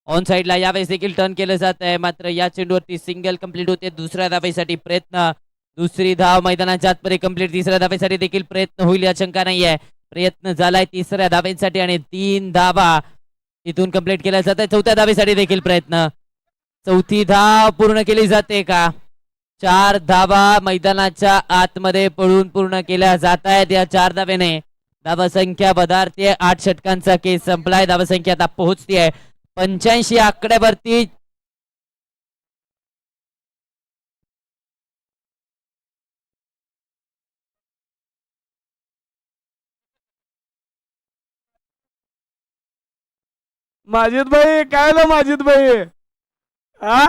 ऑन साइडला यावेळेस देखील टर्न केलं जात आहे, मात्र या चेंडूवरती सिंगल कंप्लीट होते. दुसऱ्या धावेसाठी प्रयत्न, दुसरी धाव मैदानाच्या आतमध्ये कंप्लीट. तिसऱ्या धावेसाठी देखील प्रयत्न होईल या शंका नाहीये. प्रयत्न झालाय तिसऱ्या धावेसाठी आणि 3 धावा इथून कंप्लीट केल्या जात आहे. चौथ्या धावेसाठी देखील प्रयत्न, चौथी धाव पूर्ण केली जाते का? 4 धावा मैदानाच्या आतमध्ये पळून पूर्ण केल्या जात आहेत. या 4 धावेने धावसंख्या बधारते. 8 षटकांचा केस संपलाय. धावसंख्या आता पोहोचतीये 85 आकड्यावरती. माजिद भाई काय आलं माजिद भाई? हा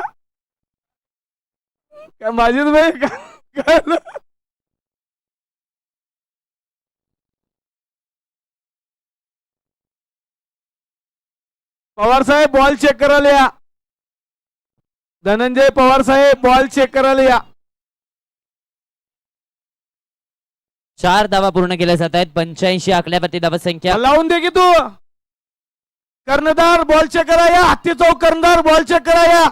काय माजिद भाई काय आलं? पवार साहेब बॉल चेक करायला या. धनंजय पवार साहेब बॉल चेक करायला या. 4 धावा पूर्ण केल्या जात आहेत. 85 आकड्यावरती धावसंख्या. लावून दे की तू. कर्णधार बॉल चेक करा या. हत्ती चौक कर्णधार बॉल चेक करा या.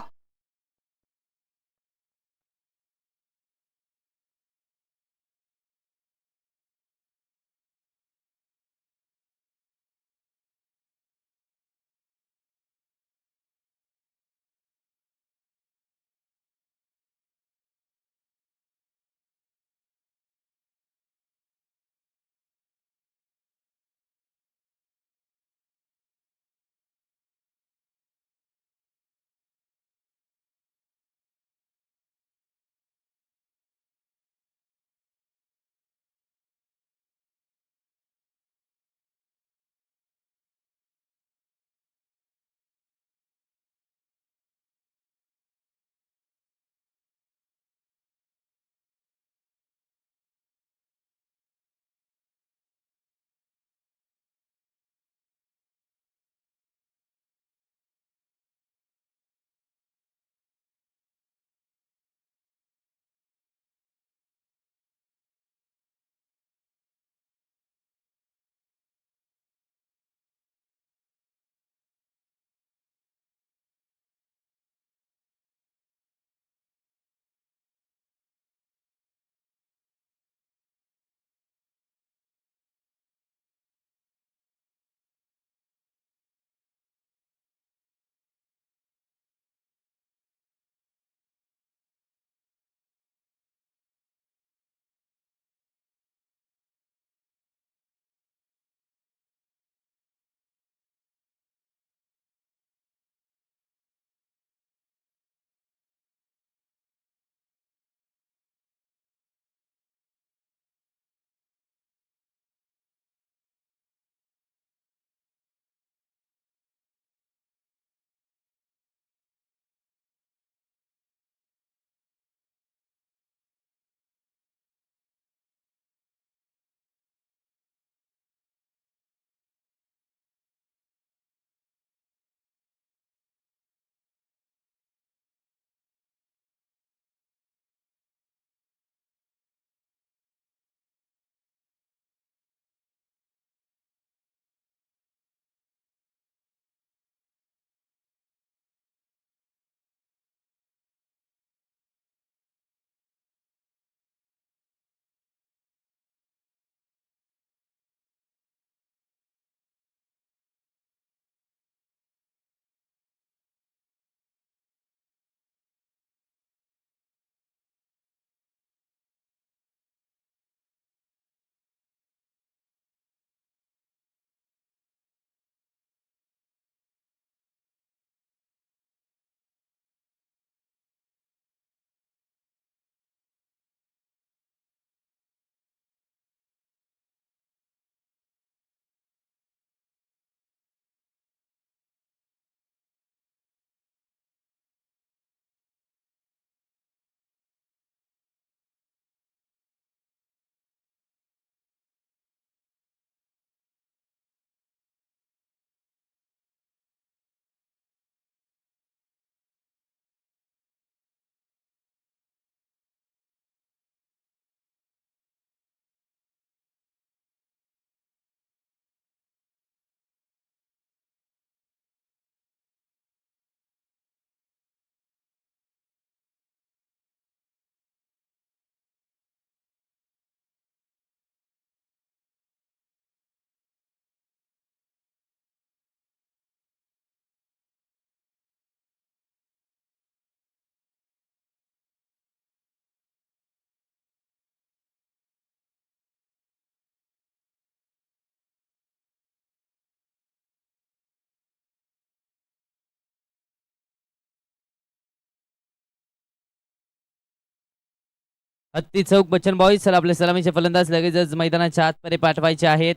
हत्ती चौक बच्चन बॉईज सर आपले सलामीचे फलंदाज लगेचच मैदानाच्या आतमध्ये पाठवायचे आहेत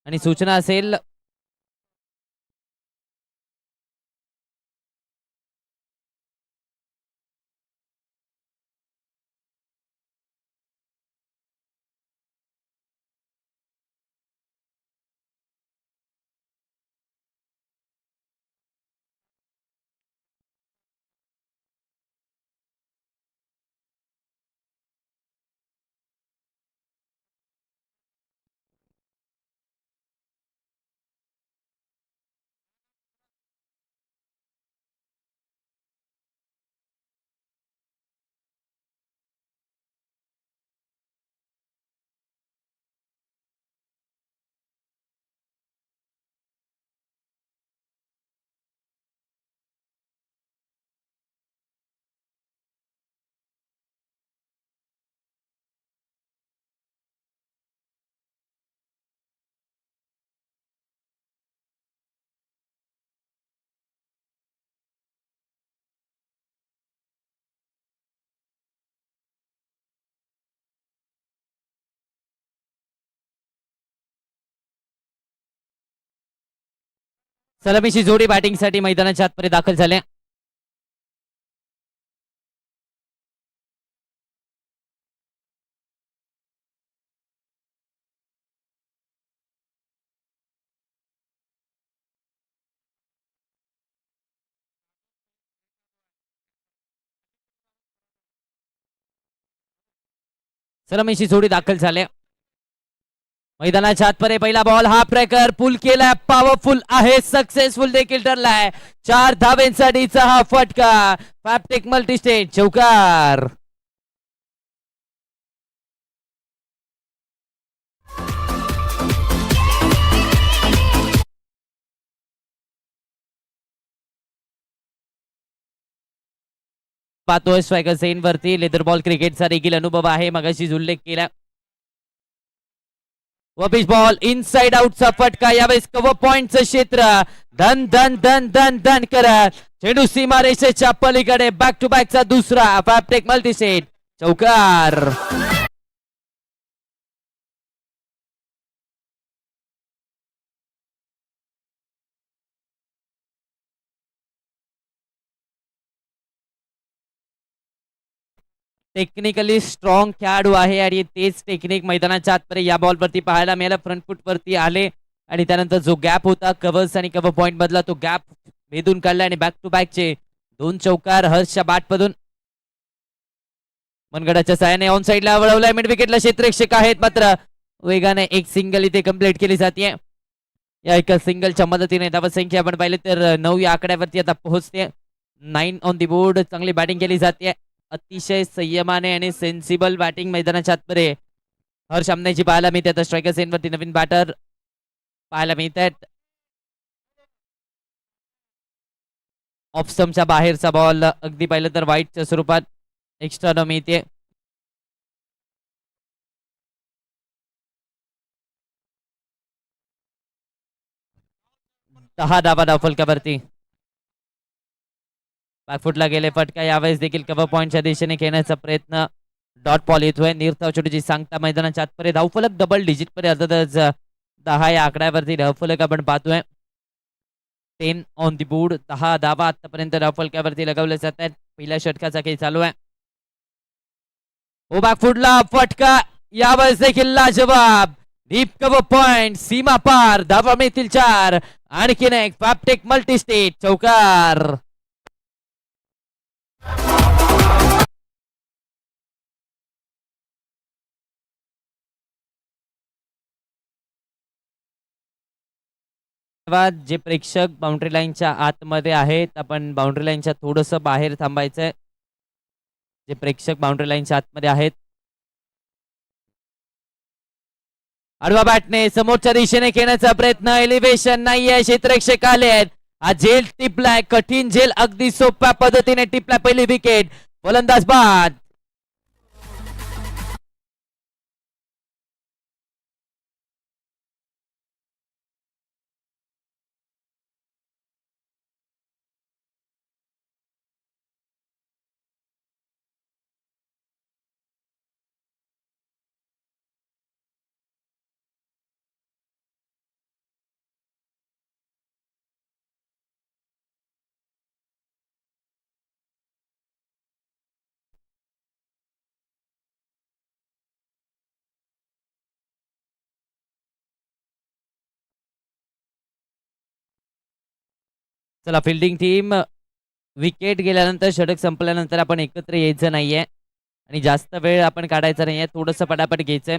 आणि सूचना असेल सलामीची जोडी बॅटिंगसाठी मैदानाच्या आतमध्ये दाखल झाल्या सलामीची जोडी दाखल झाल्या मैदानाच्या आतमध्ये पहिला बॉल हा ब्रेकर पुल केलाय पॉवरफुल आहे सक्सेसफुल देखील ठरलाय 4 धावेंसाठीचा हा फटका फॅप्टेक मल्टीस्टेट चौकार पाहतोय स्ट्रायकर सेन वरती लेदर बॉल क्रिकेटचा देखील अनुभव आहे मगाशी उल्लेख केला व पिच बॉल इनसाइड आउटचा फटका यावेळेस कव्हर पॉइंटचं क्षेत्र धन धन धन धन धन करत चेंडू सीमारेषेच्या पलीकडे बॅक टू बॅकचा दुसरा फॅप्टेक मल्टीसेट चौकार टेक्निकली स्ट्रॉंग खेळाडू आहे आणि तेच टेक्निक मैदानाच्या आतमध्ये या बॉलवरती पाहायला मिळालं फ्रंट फूट वरती आले आणि त्यानंतर जो गॅप होता कव्हर्स आणि कव्हर पॉइंट मधला तो गॅप भेदून काढला आणि बॅक टू बॅकचे 2 चौकार हर्षच्या बॅटमधून मनगडाच्या साहाय्याने ऑन साईडला वळवलाय मिड विकेटला क्षेत्ररक्षक आहेत मात्र वेगाने एक सिंगल इथे कंप्लीट केली जाते या एका सिंगलच्या मदतीने धावसंख्या आपण पाहिली तर 9 या आकड्यावरती आता पोहोचते 9 ऑन दी बोर्ड चांगली बॅटिंग केली जाते अतिशय संयमाने आणि सेन्सिबल बॅटिंग मैदानाच्या आतमध्ये हर सामन्याची पाहायला मिळते आता स्ट्रायकर सेनवरती नवीन बॅटर पाहायला मिळतात ऑफ स्टंपच्या बाहेरचा बॉल अगदी पाहिलं तर वाईटच्या स्वरूपात एक्स्ट्रा न मिळते 10 धावा धावफलकावरती बॅकफुटला गेले फटका यावेळेस देखील कव्हर पॉइंटच्या दिशेने खेळण्याचा प्रयत्न डॉट बॉल येतोय निर्धाव छोटीची सांगता मैदानाच्या आतपर्यंत धावफलक डबल डिजिट पर्यंत अर्थातच 10 या आकड्यावरती धावफलक आपण पाहतोय 10 ऑन दी बोर्ड 10 धावा आतापर्यंत धावफलकावरती लगावले जात आहेत पहिल्या षटकाचा खेळ चालू आहे ओ बॅकफुटला फटका यावेळेस देखील लाजवाब डीप कव्हर पॉइंट सीमा पार धावा मिळतील 4 आणखीन एक फॅप्टेक मल्टीस्टेट चौकार जे प्रेक्षक बाउंड्री लाईनच्या आतमध्ये आहेत आपण बाउंड्री लाईनच्या थोडस बाहेर थांबायचंय जे प्रेक्षक बाउंड्री लाईनच्या आतमध्ये आहेत आडवा बॅटने समोरच्या दिशेने खेळण्याचा प्रयत्न एलिव्हेशन नाहीये क्षेत्ररक्षक आले आहेत हा झेल टिपलाय कठीण झेल अगदी सोप्या पद्धतीने टिपलाय पहिली विकेट फलंदाज बाद चला फिल्डिंग टीम, विकेट गेल्यानंतर षटक संपल्यानंतर आपण एकत्र यायचं नाहीये आणि जास्त वेळ आपण काढायचा नाहीये, थोडंसं पटापट घ्यायचंय.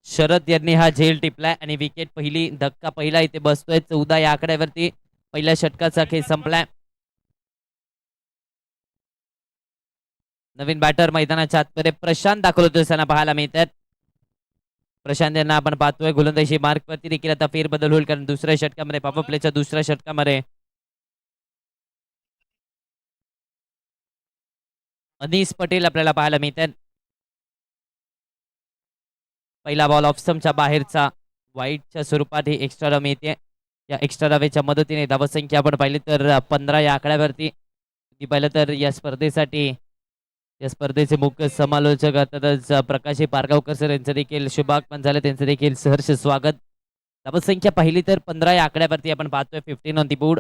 शरद यांनी हा झेल टिपलाय आणि विकेट पहिली धक्का पहिला इथे बसतोय. 14 या आकड्यावरती पहिल्या षटकाचा खेळ संपलाय. नवीन बॅटर मैदानाच्या आतमध्ये प्रशांत दाखल असताना पाहायला मिळतात. प्रशांत यांना आपण पाहतोय गोलंदाजी मार्कवरती देखील आता फेरबदल होईल, कारण दुसऱ्या षटकामध्ये पॉवर प्लेच्या दुसऱ्या षटकामध्ये अनीस पटेल आपल्याला पाहायला मिळतात. पहिला बॉल ऑफस्टंपच्या बाहेरचा वाईटच्या स्वरूपात ही एक्स्ट्रा रन येते. या एक्स्ट्रा रवेच्या मदतीने धावसंख्या आपण पाहिली तर 15 या आकड्यावरती. पाहिलं तर या स्पर्धेचे मुख्य समालोचक अर्थातच प्रकाश पारगावकर सर यांचं देखील शुभागमन झालं, त्यांचं देखील सहर्ष स्वागत. धावसंख्या पाहिली तर 15 या आकड्यावरती आपण पाहतोय. 15 ऑन दी बोर्ड.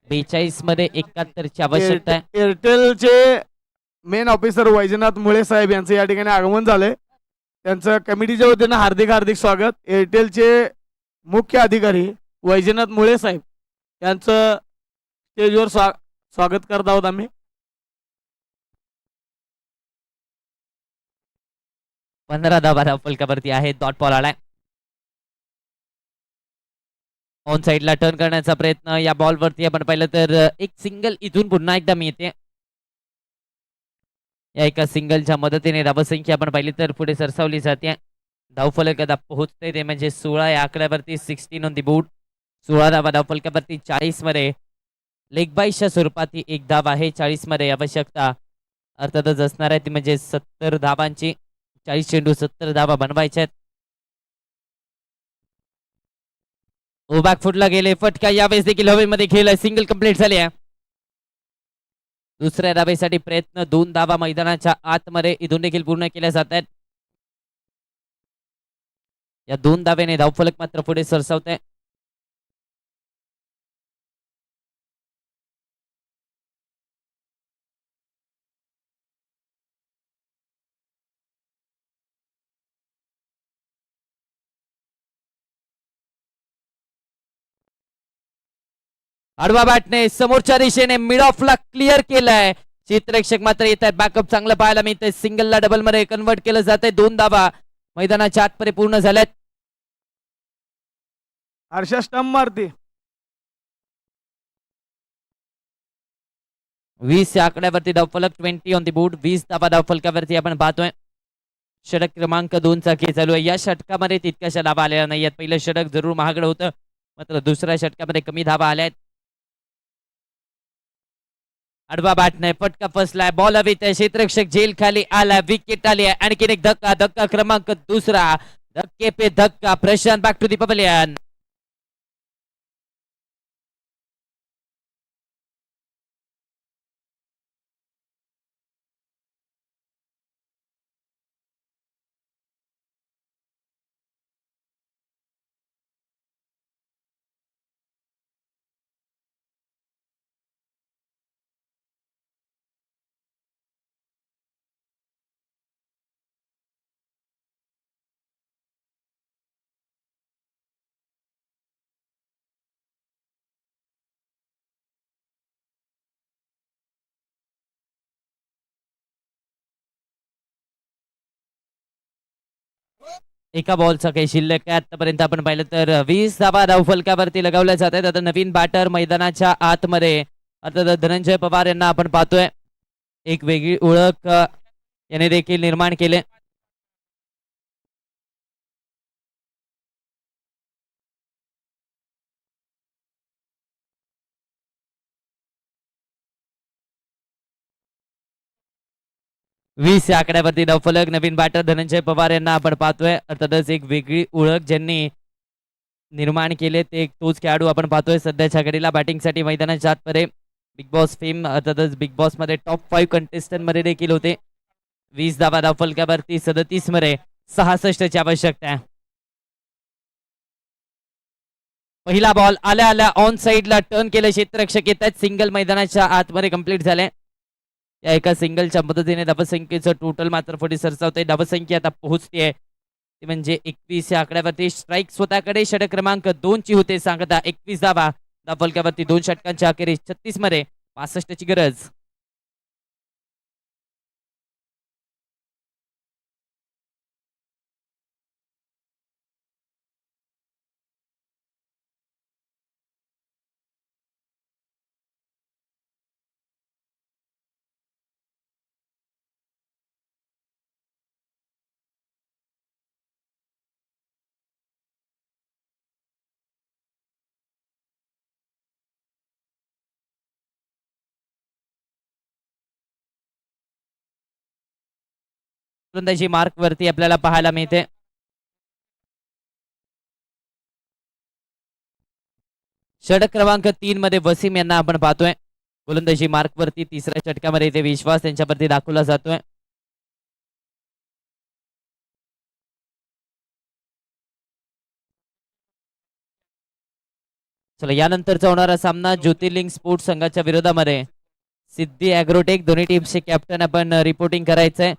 42 मध्ये 71ची आवश्यकता आहे. एअरटेलचे मेन ऑफिसर वैजनाथ मुळे साहेब यांचं या ठिकाणी आगमन झालंय. त्यांचं कमिटीच्या वतीनं हार्दिक हार्दिक स्वागत. एअरटेलचे मुख्य अधिकारी वैजनाथ मुळे साहेब यांचं स्टेजवर स्वागत करत आहोत आम्ही. 15 धावा फलकावरती आहे. डॉट बॉल आलाय. ऑन साइडला टर्न करण्याचा प्रयत्न. या बॉलवरती आपण पाहिलं तर एक सिंगल इथून पुन्हा एकदा मिळते. या एका सिंगलच्या मदतीने धावसंख्या आपण पाहिली तर पुढे सरसावली जाते. धावफलक आता पोहोचते ते म्हणजे 16 या आकड्यावरती. 16 ऑन दी बोर्ड. 16 धावा धावफलकावरती. 40 मध्ये लेग बाईसच्या स्वरूपात ही एक धाव आहे. 40 मध्ये आवश्यकता अर्थातच असणार आहे ती म्हणजे 70 धावांची. 40 चेंडू 70 धावा बनवायच्या आहेत. बॅक फुटला गेले फटका. यावेळेस देखील हवेमध्ये खेळ सिंगल कंप्लीट झाली आहे. दुसऱ्या धावेसाठी प्रयत्न. 2 धावा मैदानाच्या आतमध्ये इथून देखील पूर्ण केल्या जात आहेत. या 2 धावेने धावफलक मात्र पुढे सरसावत आहे. आडवा बॅटने समोरच्या दिशेने मिड ऑफला क्लिअर केलाय. क्षेत्ररक्षक मात्र येत आहेत. बॅकअप चांगलं पाहायला मिळतंय. सिंगलला डबल मध्ये कन्वर्ट केलं जातंय. 2 धावा मैदानाच्या आतपर्यंत पूर्ण झाल्यात. हर्षा स्टंप मारते. 20 या आकड्यावरती धावफलक. 20 ऑन दी बोर्ड. 20 धावा धावफलकावरती आपण पाहतोय. षटक क्रमांक 2 चा खेळ चालू आहे. या षटकामध्ये तितक्याशा धावा आलेल्या नाहीयेत. पहिलं षटक जरूर महागडं होतं, मात्र दुसऱ्या षटकामध्ये कमी धावा आल्या आहेत. आडवा बॅटने फटका फसलाय. बॉल हवीत आहे. क्षेत्ररक्षक जेल खाली आलाय. विकेट आली आहे. आणखीन एक धक्का. धक्का क्रमांक 2. धक्के पे धक्का. Prashant back to the pavilion. एका बॉलचा काही शिल्लक आहे. आतापर्यंत आपण पाहिलं तर 20 धावा धावफलकावरती लगावल्या जात आहेत. आता नवीन बॅटर मैदानाच्या आतमध्ये अर्थात धनंजय पवार यांना आपण पाहतोय. एक वेगळी ओळख याने देखील निर्माण केले. वीस या आकड्यावरती धावफलक. नवीन बॅटर धनंजय पवार यांना आपण पाहतोय. अर्थातच एक वेगळी ओळख ज्यांनी निर्माण केले ते तोच खेळाडू आपण पाहतोय सध्याच्या घडीला बॅटिंगसाठी मैदानाच्या आतमध्ये. बिग बॉस फेम अर्थातच बिग बॉस मध्ये टॉप 5 कंटेस्टंट मध्ये देखील होते. 20 धावा धावफलकावरती. 37 मध्ये 66 ची आवश्यकता आहे. पहिला बॉल आल्या आल्या ऑन साइडला टर्न केलं. क्षेत्ररक्षक येत आहेत. सिंगल मैदानाच्या आतमध्ये कंप्लीट झाले. या एका सिंगलच्या मदतीने धावसंख्येचं टोटल मात्र पुढे सरसावतंय. धावसंख्या आता पोहोचते ती म्हणजे 21 या आकड्यावरती स्ट्राईक स्वतःकडे. षटक क्रमांक 2 ची होते सांगता 21 धावा. धावफलकावरती 2 षटकांच्या अखेरीस 36 मध्ये 65 ची गरज. गोलंदाजी मार्क वरती आपल्याला पाहायला मिळते. षटक क्रमांक 3 मध्ये वसीम यांना आपण पाहतोय. गोलंदाजी मार्क वरती तिसऱ्या षटकामध्ये इथे विश्वास त्यांच्यावरती दाखवला जातोय. चला यानंतरचा होणारा सामना ज्योतिर्लिंग स्पोर्ट्स संघाच्या विरोधामध्ये सिद्धी ॲग्रोटेक. दोन्ही टीमचे कॅप्टन आपण रिपोर्टिंग करायचंय.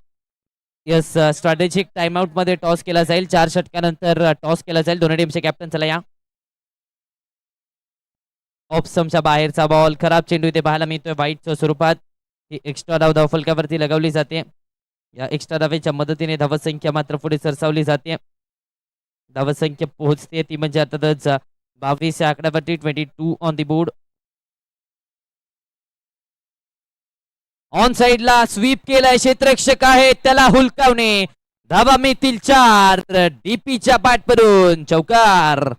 यस, स्ट्रॅटेजिक टाइमआउट मध्ये टॉस केला जाईल. 4 षटकानंतर टॉस केला जाईल. दोन्ही टीमचे कॅप्टन चला या. ऑप्समच्या बाहेरचा बॉल, खराब चेंडू इथे पाहायला मिळतोय वाईटच्या स्वरूपात. ही एक्स्ट्रा धाव धावफलकावरती लगावली जाते. या एक्स्ट्रा धावेच्या मदतीने धावसंख्या मात्र पुढे सरसावली जाते. धावसंख्या पोहोचते ती म्हणजे अर्थातच 22 या आकड्यावरती 22 ऑन दी बोर्ड. ऑन साइडला स्वीप केलाय, क्षेत्ररक्षक आहे त्याला हुलकावणे. धावा मिळतील 4. डीपीच्या पाठवरून चौकार.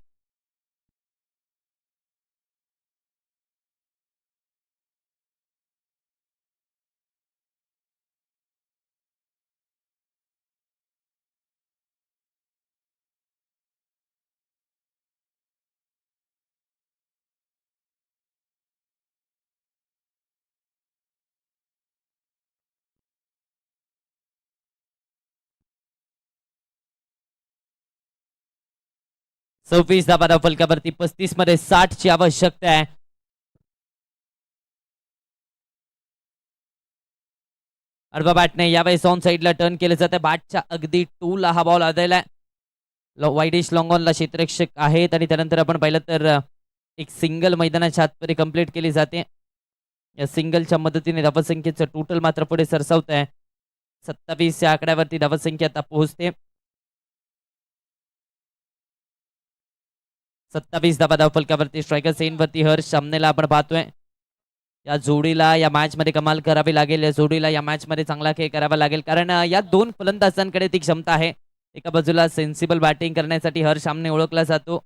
सव्वीस धावा धावफलकावरती 35 मध्ये 60 ची आवश्यकता आहे. अडवा बॅटने यावेळेस ऑन साइडला टर्न केले जाते. बॅटच्या अगदी टूला हा बॉल आदळलाय. वाईडिश लॉंग ऑनला क्षेत्ररक्षक आहेत आणि त्यानंतर आपण पाहिलं तर एक सिंगल मैदानाच्या आतमध्ये कंप्लीट केली जाते. या सिंगलच्या मदतीने धावसंख्येचं टोटल मात्र पुढे सरसावत आहे. 27 या आकड्यावरती धावसंख्या आता पोहोचते. 27 धावा धावफलकावरती. स्ट्रायकर सेनवरती हर्ष सामनेला आपण पाहतोय. या जोडीला या मॅच मध्ये कमाल करावी लागेल. या जोडीला या मॅच मध्ये चांगला खेळ करावा लागेल कारण या दोन फलंदाजांकडे ती क्षमता आहे. एका बाजूला सेन्सिबल बॅटिंग करण्यासाठी हर्ष सामने ओळखला जातो.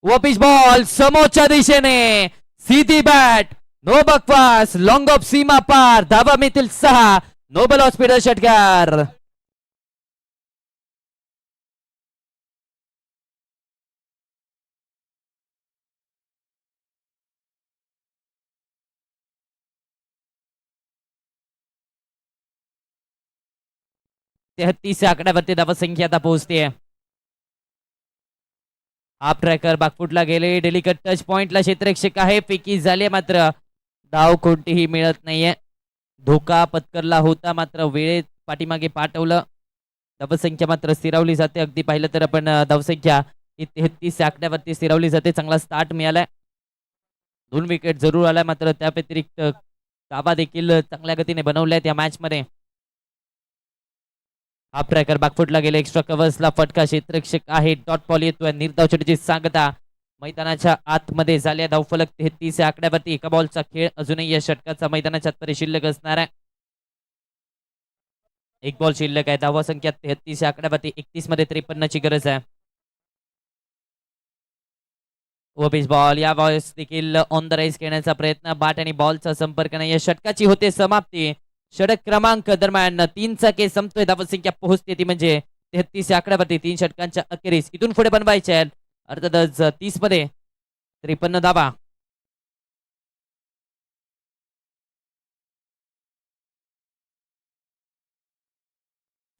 वॉपिश बॉल समोरच्या दिशेने, सीधी बॅट, नो बकवास, लॉंग ऑफ सीमा पार. धावा मिळतील 6. नोबल हॉस्पिटल षटकार. तेहतीस आकड्यावरती धावसंख्या आता पोहोचते. हाफ ट्रॅकर बागफुटला गेले. डेलिकेट टच पॉइंटला क्षेत्ररक्षक आहे. फेकी झाले मात्र धाव कोणतीही मिळत नाहीये. धोका पत्करला होता मात्र वेळेत पाठीमागे पाठवलं. धावसंख्या मात्र स्थिरावली जाते. अगदी पाहिलं तर आपण धावसंख्या ही 33 आकड्यावरती स्थिरावली जाते. चांगला स्टार्ट मिळालाय. 2 विकेट जरूर आलाय मात्र त्या व्यतिरिक्त धावा देखील चांगल्या गतीने बनवल्या आहेत या मॅच मध्ये. हाफ ट्रॅकर बागफुटला गेले. एक्स्ट्रा कव्हर्सला फटका. क्षेत्ररक्षक आहे. डॉट बॉल येतोय. निर्धाव चेंडूची सांगता मैदानाच्या आतमध्ये झाल्या. धावफलक 33 या आकड्यावरती. एका बॉलचा खेळ अजूनही या षटकाचा मैदानाच्या आतमध्ये शिल्लक असणार आहे. एक बॉल शिल्लक आहे. धावा संख्या 33 या आकड्यावरती. 31 मध्ये 53 ची गरज आहे. ओबीस बॉल या बॉल्स देखील ऑन द राईज खेळण्याचा प्रयत्न. बॅट आणि बॉलचा संपर्क नाही. या षटकाची होते समाप्ती. षटक क्रमांक दरम्यान 3 चा केस संपतोय. धावसंख्या पोहोचते ती म्हणजे 33 या आकड्यावरती. 3 षटकांच्या अखेरीस इथून पुढे बनवायचे आहेत अर्थातच 30 मध्ये 53 धावा.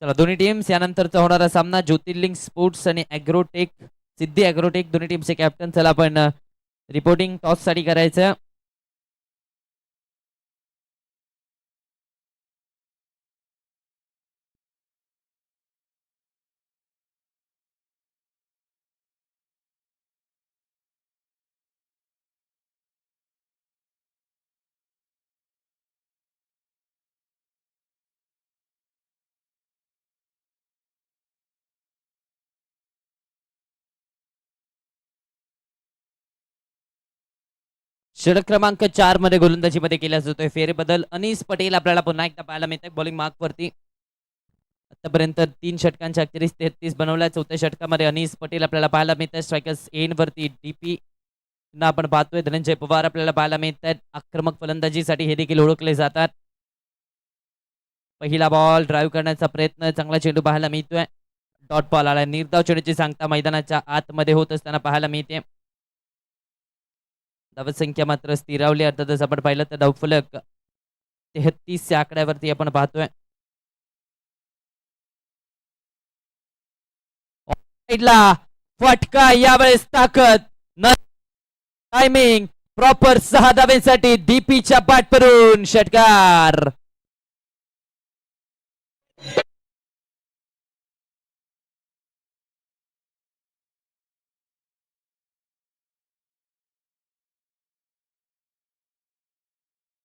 चला दोन्ही टीम्स यानंतरचा होणारा सामना ज्योतिर्लिंग स्पोर्ट्स आणि ॲग्रोटेक, सिद्धी ॲग्रोटेक दोन्ही टीमचे कॅप्टन. चला आपण रिपोर्टिंग टॉस साठी करायचं. षटक क्रमांक 4 मध्ये गोलंदाजीमध्ये केला जातोय फेरबदल. अनीस पटेल आपल्याला पुन्हा एकदा पाहायला मिळत बॉलिंग मार्क वरती. आतापर्यंत 3 षटकांच्या अखेरीस 33 बनवल्या. चौथ्या षटकामध्ये अनीस पटेल आपल्याला पाहायला मिळत आहे स्ट्रायकर्स एंड वरती. डीपी ना आपण पाहतोय धनंजय पवार आपल्याला पाहायला मिळत आहेत. आक्रमक फलंदाजीसाठी हे देखील ओळखले जातात. पहिला बॉल ड्राईव्ह करण्याचा प्रयत्न, चांगला चेंडू पाहायला मिळतोय. डॉट बॉल आला. निर्धाव चेंडूची सांगता मैदानाच्या आतमध्ये होत असताना पाहायला मिळते. धावसंख्या मात्र स्थिरावली. अर्थातच आपण पाहिलं तर धावफलक 33 च्या आकड्यावरती आपण पाहतोय. फटका यावेळेस ताकद टायमिंग प्रॉपर 6 धावेसाठी डीपीच्या पाठवरून षटकार.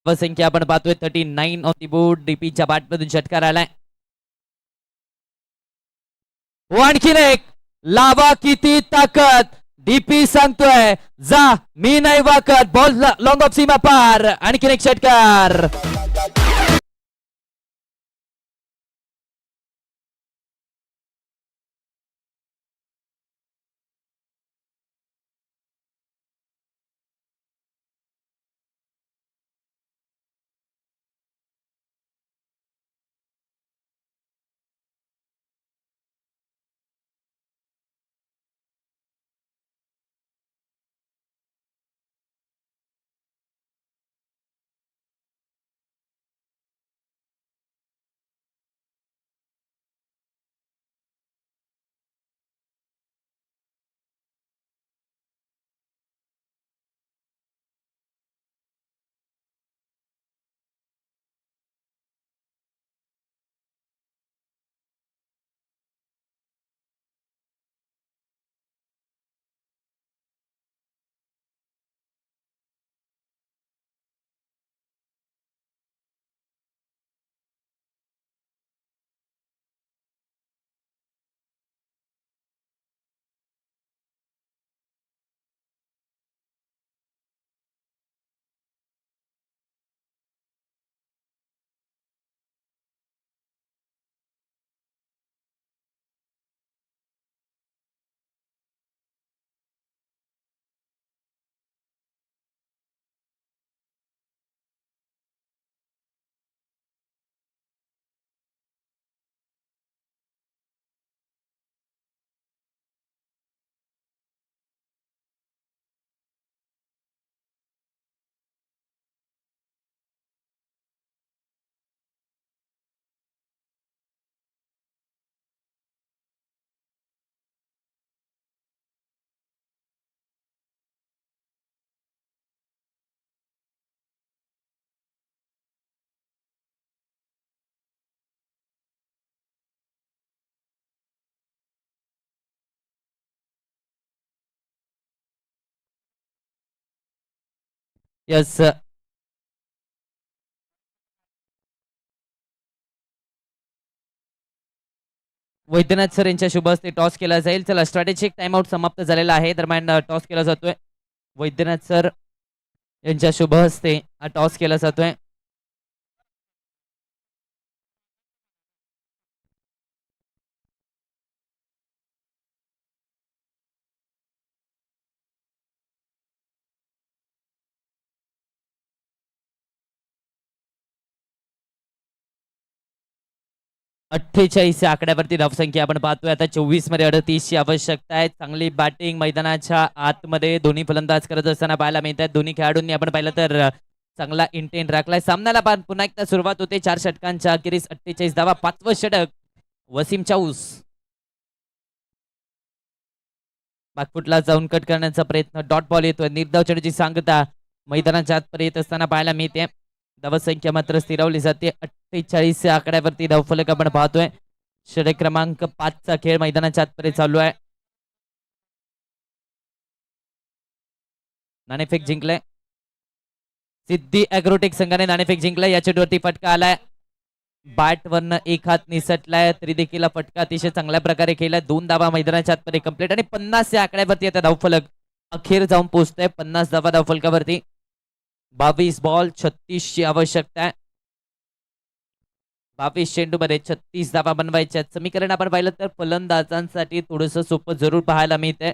संख्या आपण पाहतोय 39 ऑन दी बोर्ड. डीपीच्या बॅटमधून षटकार आलाय. आणखीन एक लावा किती ताकद. डीपी सांगतोय जा मी नाही वाकत. बॉल लॉंग ऑफ सीमा पार. आणखीन एक षटकार. यस वैद्यनाथ सर यांच्या शुभ हस्ते टॉस केला जाईल. चला स्ट्रॅटेजिक टाइमआउट समाप्त झालेला आहे. दरम्यान टॉस केला जातोय. वैद्यनाथ सर यांच्या शुभ हस्ते हा टॉस केला जातोय. अठ्ठेचाळीस आकड्यावरती धावसंख्या आपण पाहतोय. आता 24 मध्ये 38 ची आवश्यकता आहे. चांगली बॅटिंग मैदानाच्या आतमध्ये दोन्ही फलंदाज करत असताना पाहायला मिळत आहेत. दोन्ही खेळाडूंनी आपण पाहिलं तर चांगला इंटेंट राखलाय. सामन्याला पुन्हा एकदा सुरुवात होते. 4 षटकांच्या अखेरीस 48 धावा. 5वं षटक वसीम चाऊस. बॅकफुटला जाऊन कट करण्याचा प्रयत्न. डॉट बॉल येतोय. निर्धाव चेंडूची सांगता मैदानाच्या आतपर्यंत येत असताना पाहायला मिळते. धावसंख्या मात्र स्थिरावली जाते. 48 आकड्यावरती धावफलक आपण पाहतोय. षटक क्रमांक 5 चा खेळ मैदानाच्या आतपर्यंत चालू आहे. नाणेफेक जिंकले. सिद्धी ॲग्रोटेक संघाने नाणेफेक जिंकलाय. या चेंडूवरती फटका आलाय. बॅट वरनं एक हात निसटलाय तरी देखील फटका अतिशय चांगल्या प्रकारे केलाय. 2 धावा मैदानाच्या आतमध्ये कंप्लीट आणि 50 या आकड्यावरती आता धावफलक अखेर जाऊन पोहोचतोय. 50 धावा धावफलकावरती. 22 बॉल 36 ची आवश्यकता आहे. 22 चेंडूमध्ये 36 धावा बनवायच्या. समीकरण आपण पाहिलं तर फलंदाजांसाठी थोडंसं सोपं जरूर पाहायला मिळतंय.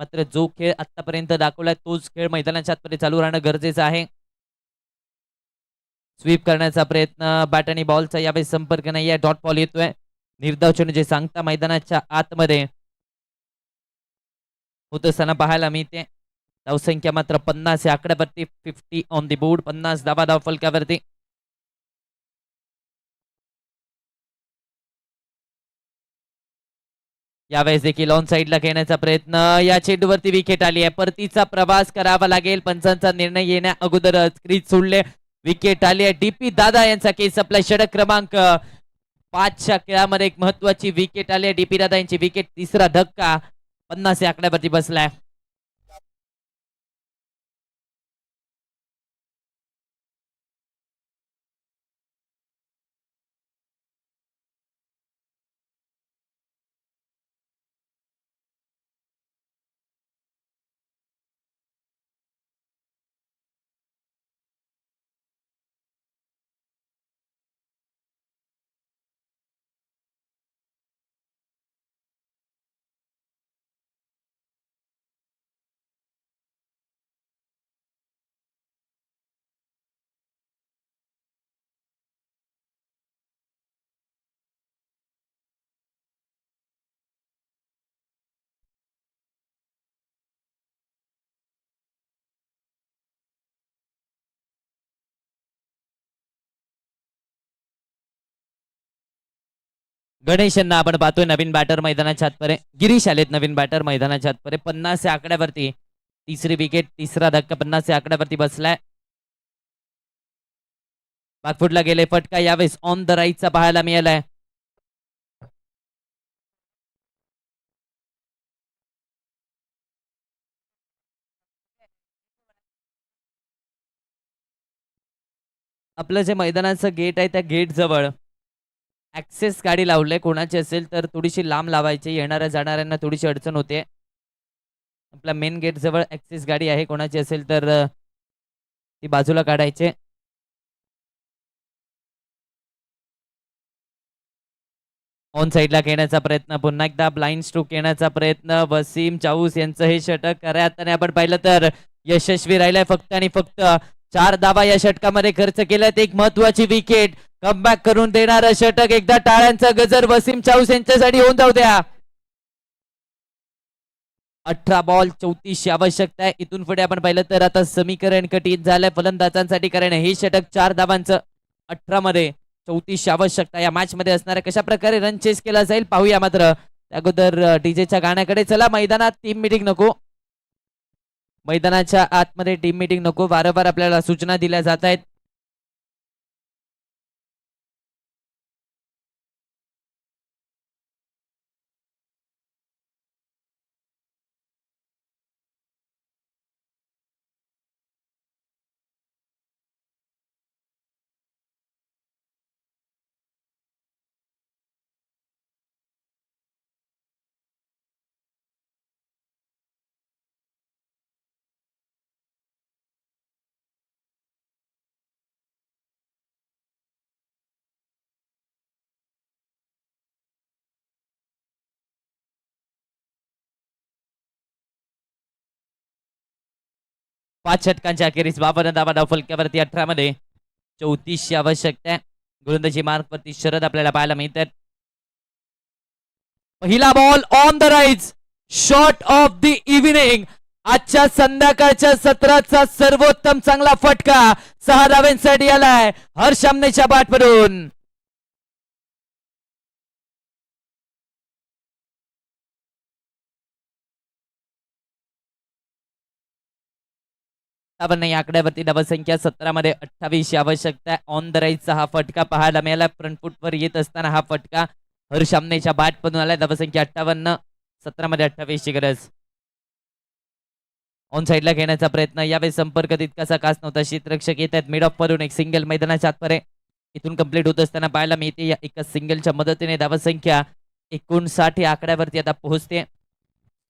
मात्र जो खेळ आतापर्यंत दाखवलाय तोच खेळ मैदानाच्या आतमध्ये चालू राहणं गरजेचं आहे. स्वीप करण्याचा प्रयत्न बॅट आणि बॉलचा यावेळी संपर्क नाही आहे. डॉट बॉल येतोय. निर्धाव चेंडू जे सांगता मैदानाच्या आतमध्ये होत असताना पाहायला मिळते. धावसंख्या मात्र 50 या आकड्यावरती. 50 ऑन दी बोर्ड. 50 धावा धाव फलकावरती. यावेळेस देखील ऑन साईडला खेळण्याचा प्रयत्न. या चेंडूवरती विकेट आली आहे. परतीचा प्रवास करावा लागेल. पंचांचा निर्णय येण्या अगोदरच क्रीज सोडले. विकेट आली आहे. डीपी दादा यांचा केस आपला षटक क्रमांक 5च्या खेळामध्ये एक महत्वाची विकेट आली आहे. डीपी दादा यांची विकेट. तिसरा धक्का 50 या आकड्यावरती बसलाय. गणेश यांना आपण पाहतोय नवीन बॅटर मैदानाच्या हातपरे. गिरीश आलेत नवीन बॅटर मैदानाच्या हातपरे. 50 या आकड्यावरती तिसरी विकेट. तिसरा धक्का 50 या आकड्यावरती बसलाय. बॅकफुटला गेले. फटका यावेळेस ऑन द राईटचा पाहायला मिळालाय. आपलं जे मैदानाचं गेट आहे त्या गेट जवळ ऍक्सेस गाडी लावले. कोणाची असेल तर थोडीशी लांब लावायची. येणाऱ्या जाणाऱ्यांना थोडीशी अडचण होते. आपल्या मेन गेट जवळ ऍक्सेस गाडी आहे. कोणाची असेल तर ती बाजूला काढायचे. ऑन साईडला खेळण्याचा प्रयत्न. पुन्हा एकदा ब्लाइंड स्ट्रोक येण्याचा प्रयत्न. वसीम चाऊस यांचं हे षटक खऱ्या अर्थाने आपण पाहिलं तर यशस्वी राहिलाय. फक्त आणि फक्त 4 धावा या षटकामध्ये खर्च केल्यात. एक महत्वाची विकेट. कमबॅक करून देणारं षटक. एकदा टाळ्यांचा गजर वसीम चाऊस यांच्यासाठी होऊन जाऊ द्या. 18 बॉल 34 आवश्यकता आहे. इथून पुढे आपण पाहिलं तर आता समीकरण कठीण झालंय फलंदाजांसाठी. कारण हे षटक 4 धावांचं. 18 मध्ये 34 आवश्यकता. या मॅच मध्ये असणार आहे. कशा प्रकारे रन चेस केला जाईल पाहूया. मात्र अगोदर डीजेच्या गाण्याकडे चला. मैदानात टीम मीटिंग नको. मैदानाच्या आतमध्ये टीम मीटिंग नको. वारंवार आपल्याला सूचना दिल्या जात आहेत. पाच षटकांच्या अखेरीस 52 धावा धाव फलकावरती. 18 मध्ये 34 आवश्यकता आहे. गोलंदाजी मार्क वरती शरद आपल्याला पाहायला मिळतात. पहिला ball on the rise. Shot of the evening. आजच्या संध्याकाळच्या सत्राचा सर्वोत्तम चांगला फटका 6 धावांसाठी आलाय हर्ष आमनेच्या बॅटवरून. या आकड्यावरती धावसंख्या 17 मध्ये 28 आवश्यकता. ऑन द राईजचा हा फटका पाहायला मिळाला. फ्रंट फुट वर येत असताना हा फटका हर्ष आमनेच्या बॅट मधून आलाय. धावसंख्या 58. 17 मध्ये 28 ची गरज. ऑन साईडला घेण्याचा प्रयत्न. यावेळी संपर्क तितकासा खास नव्हता. शीतरक्षक येत आहेत मिड ऑफ वरून. एक सिंगल मैदानाच्या आतपरे इथून कंप्लीट होत असताना पाहायला मिळते. या एका सिंगलच्या मदतीने धावसंख्या 59 या आकड्यावरती आता पोहोचते.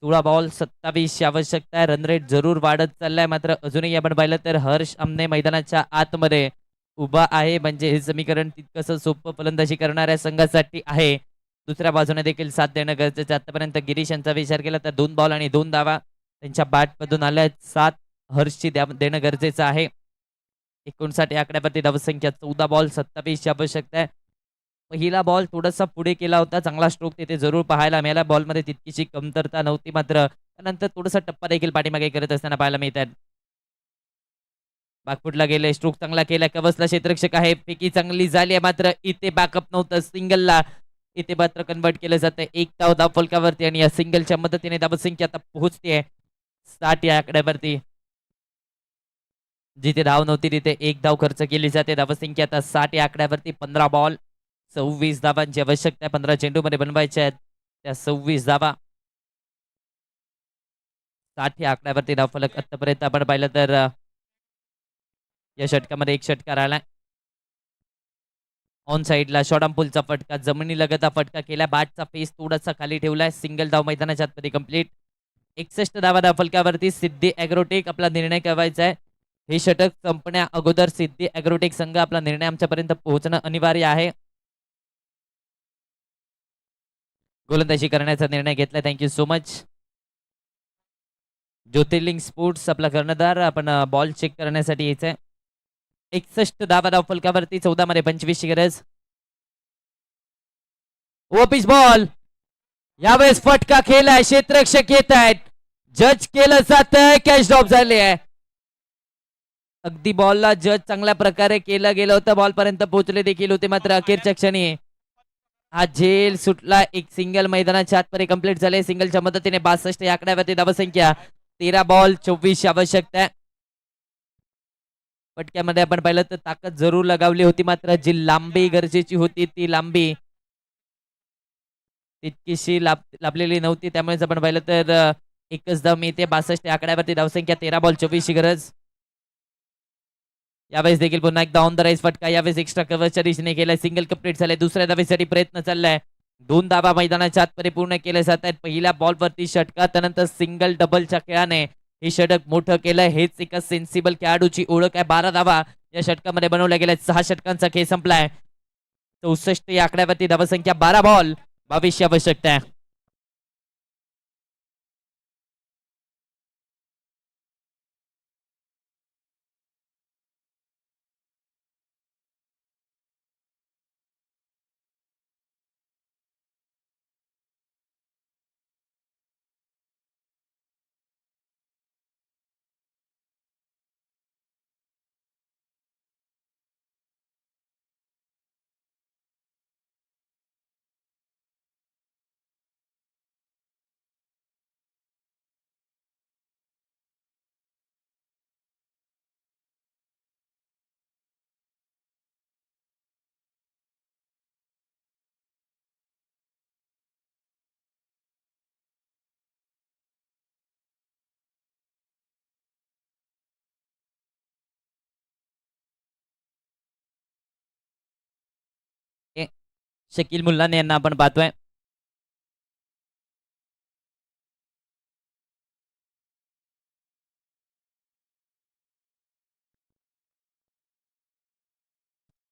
16 बॉल 27 आवश्यकता आहे. रन रेट जरूर वाढत चाललाय, मात्र अजूनही आपण पाहिलं तर हर्ष आमने मैदानाच्या आतमध्ये उभा आहे, म्हणजे हे समीकरण तितकंसं सोपं फलंदाजी करणाऱ्या संघासाठी आहे. दुसऱ्या बाजूने देखील साथ देणं गरजेचं. आतापर्यंत गिरीश यांचा विचार केला तर 2 बॉल आणि 2 धावा त्यांच्या बॅटमधून आल्या. 7 हर्षची देणं गरजेचं आहे. 59 या आकड्यावरती धावसंख्या. 14 बॉल 27 ची आवश्यकता आहे. पहिला बॉल थोडासा पुढे केला होता, चांगला स्ट्रोक तिथे जरूर पाहायला मिळाला. बॉलमध्ये तितकीशी कमतरता नव्हती, मात्र त्यानंतर थोडासा टप्पा देखील पाठीमागे करत असताना पाहायला मिळतात. बागफुटला गेले, स्ट्रोक चांगला केला, कवचला क्षेत्ररक्षक आहे, फेकी चांगली झाली आहे, मात्र इथे बॅकअप नव्हतं. सिंगलला इथे मात्र कन्वर्ट केलं जातं. एक धाव फलकावरती आणि या सिंगलच्या मदतीने धावसंख्या आता पोहोचते 60 या आकड्यावरती. जिथे धाव नव्हती तिथे एक धाव खर्च केली जाते. धावसंख्या आता 60 या आकड्यावरती. 15 बॉल 26 धावांची आवश्यकता आहे. 15 चेंडूमध्ये बनवायच्या आहेत त्या 26 धावा. 60 या आकड्यावरती धावफलक आतापर्यंत आपण पाहिलं तर या षटकामध्ये एक षटकार आलाय. ऑन साइडला शॉर्ट फटका, जमिनी लगत फटका केला. बॅटचा फेस थोडासा खाली ठेवलाय. सिंगल धाव मैदानाच्या आतमध्ये कंप्लीट. 61 धावा धावफलकावरती. सिद्धी ॲग्रोटेक आपला निर्णय कळवायचा आहे. हे षटक संपण्या अगोदर सिद्धी ॲग्रोटेक संघ आपला निर्णय आमच्यापर्यंत पोहोचणं अनिवार्य आहे. गोलंदाजी करण्याचा निर्णय घेतलाय. Thank you so much. Jyotirling sports आपला कर्णधार. आपण बॉल चेक करण्यासाठी यायचंय. 61 धावा धावफलकावरती. 14 मध्ये 25 ची गरज. ओपिस बॉल यावेळेस फटका केलाय. क्षेत्ररक्षक येत आहेत. जज केलं जात आहे. कॅच ड्रॉप झाले आहे. अगदी बॉलला जज चांगल्या प्रकारे केलं गेलं होतं. बॉल पर्यंत पोहोचले देखील होते, मात्र अखेरच्या क्षणी हा झेल सुटला. एक सिंगल मैदानाच्या आतमध्ये कंप्लीट झाले. सिंगलच्या मदतीने 62 या आकड्यावरती धावसंख्या. 13 बॉल 24 आवश्यकता आहे. फटक्यामध्ये आपण पाहिलं तर ताकद जरूर लगावली होती, मात्र जी लांबी गरजेची होती ती लांबी तितकीशी लाभलेली नव्हती. त्यामुळेच आपण पाहिलं तर एकच धाव मिळते. 62 या आकड्यावरती धावसंख्या. 13 बॉल 24 ची गरज. यावेळेस देखील पुन्हा एकदा ऑन द राईज फटका. यावेळेस एक्स्ट्रा कव्हरच्या दिशेने केलाय. सिंगल कंप्लीट झाले. दुसऱ्या धावेसाठी प्रयत्न चाललाय. 2 धावा मैदानाच्या आतमध्ये पूर्ण केले जात आहेत. पहिल्या बॉलवरती षटका, त्यानंतर सिंगल डबलच्या खेळाने हे षटक मोठं केलंय. हेच एका सेन्सिबल खेळाडूची ओळख आहे. 12 धावा या षटकामध्ये बनवल्या गेल्या. 6 षटकांचा खेळ संपलाय. 64 या आकड्यावरती धावसंख्या. 12 बॉल 22 आवश्यकता आहे. शकील मुल्लाने यांना आपण पाहतोय.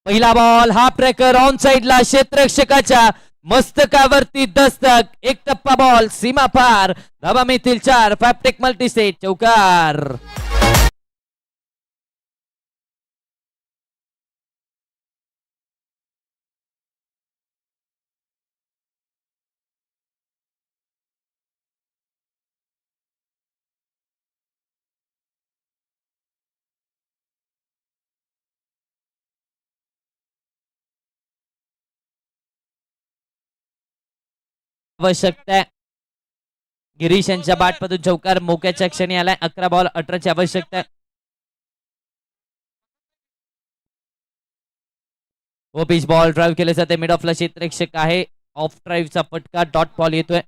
पहिला बॉल हाफ ट्रॅकर ऑन साइडला. क्षेत्ररक्षकाच्या मस्तकावरती दस्तक. एक टप्पा बॉल सीमा पार. धावा मिळतील 4. फॅप्टेक मल्टीस्टेट चौकार. आवश्यकता आहे. गिरीश यांच्या बॅटमधून चौकार मोक्याच्या क्षणी आलाय. 11 बॉल 18 ची आवश्यकता आहे. पिच बॉल ड्राईव्ह केले जाते. मिड ऑफला क्षेत्ररक्षक आहे. ऑफ ड्राईव्हचा फटका. डॉट बॉल येतोय.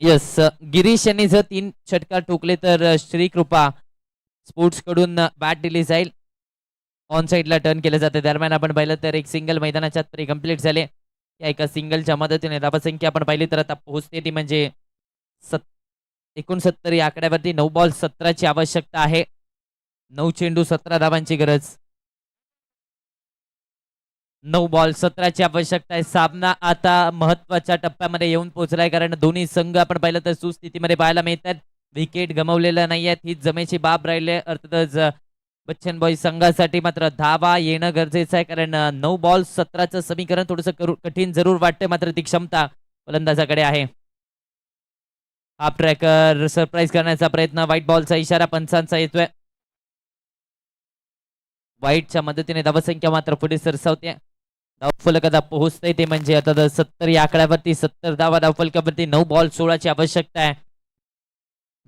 यस, गिरीश यांनी जर 3 षटकार ठोकले तर श्रीकृपा स्पोर्ट्स कडून बॅट दिली जाईल. ऑन साइडला टर्न केलं जाते. दरम्यान आपण पाहिलं तर एक सिंगल मैदानाच्या कंप्लीट झाले. या एका सिंगलच्या मदतीने धावसंख्या आपण पाहिली तर आता पोहोचते ती म्हणजे 69 या आकड्यावरती. 9 बॉल 17ची आवश्यकता आहे. 9 चेंडू 17 धावांची गरज. 9 बॉल 17ची आवश्यकता आहे. सामना आता महत्वाच्या टप्प्यामध्ये येऊन पोहोचलाय कारण दोन्ही संघ आपण पाहिलं तर सुस्थितीमध्ये पाहायला मिळतात. विकेट गमावलेल्या नाही आहेत, हीच जमेची बाब राहिली आहे. अर्थातच बच्चन बॉईज संघासाठी मात्र धावा येणं गरजेचं आहे कारण 9 बॉल 17चं समीकरण थोडंसं कठीण जरूर वाटतंय, मात्र ती क्षमता फलंदाजाकडे आहे. हाफ ट्रॅकर सरप्राईज करण्याचा प्रयत्न, व्हाईट बॉलचा इशारा पंचांचा येतोय. व्हाईटच्या मदतीने धावसंख्या मात्र पुढे सरसावते. धावफलक आता पोहोचतंय ते म्हणजे आता 70 या आकड्यावरती. 70 धावा धावफलकावरती. 9 बॉल 16ची आवश्यकता आहे.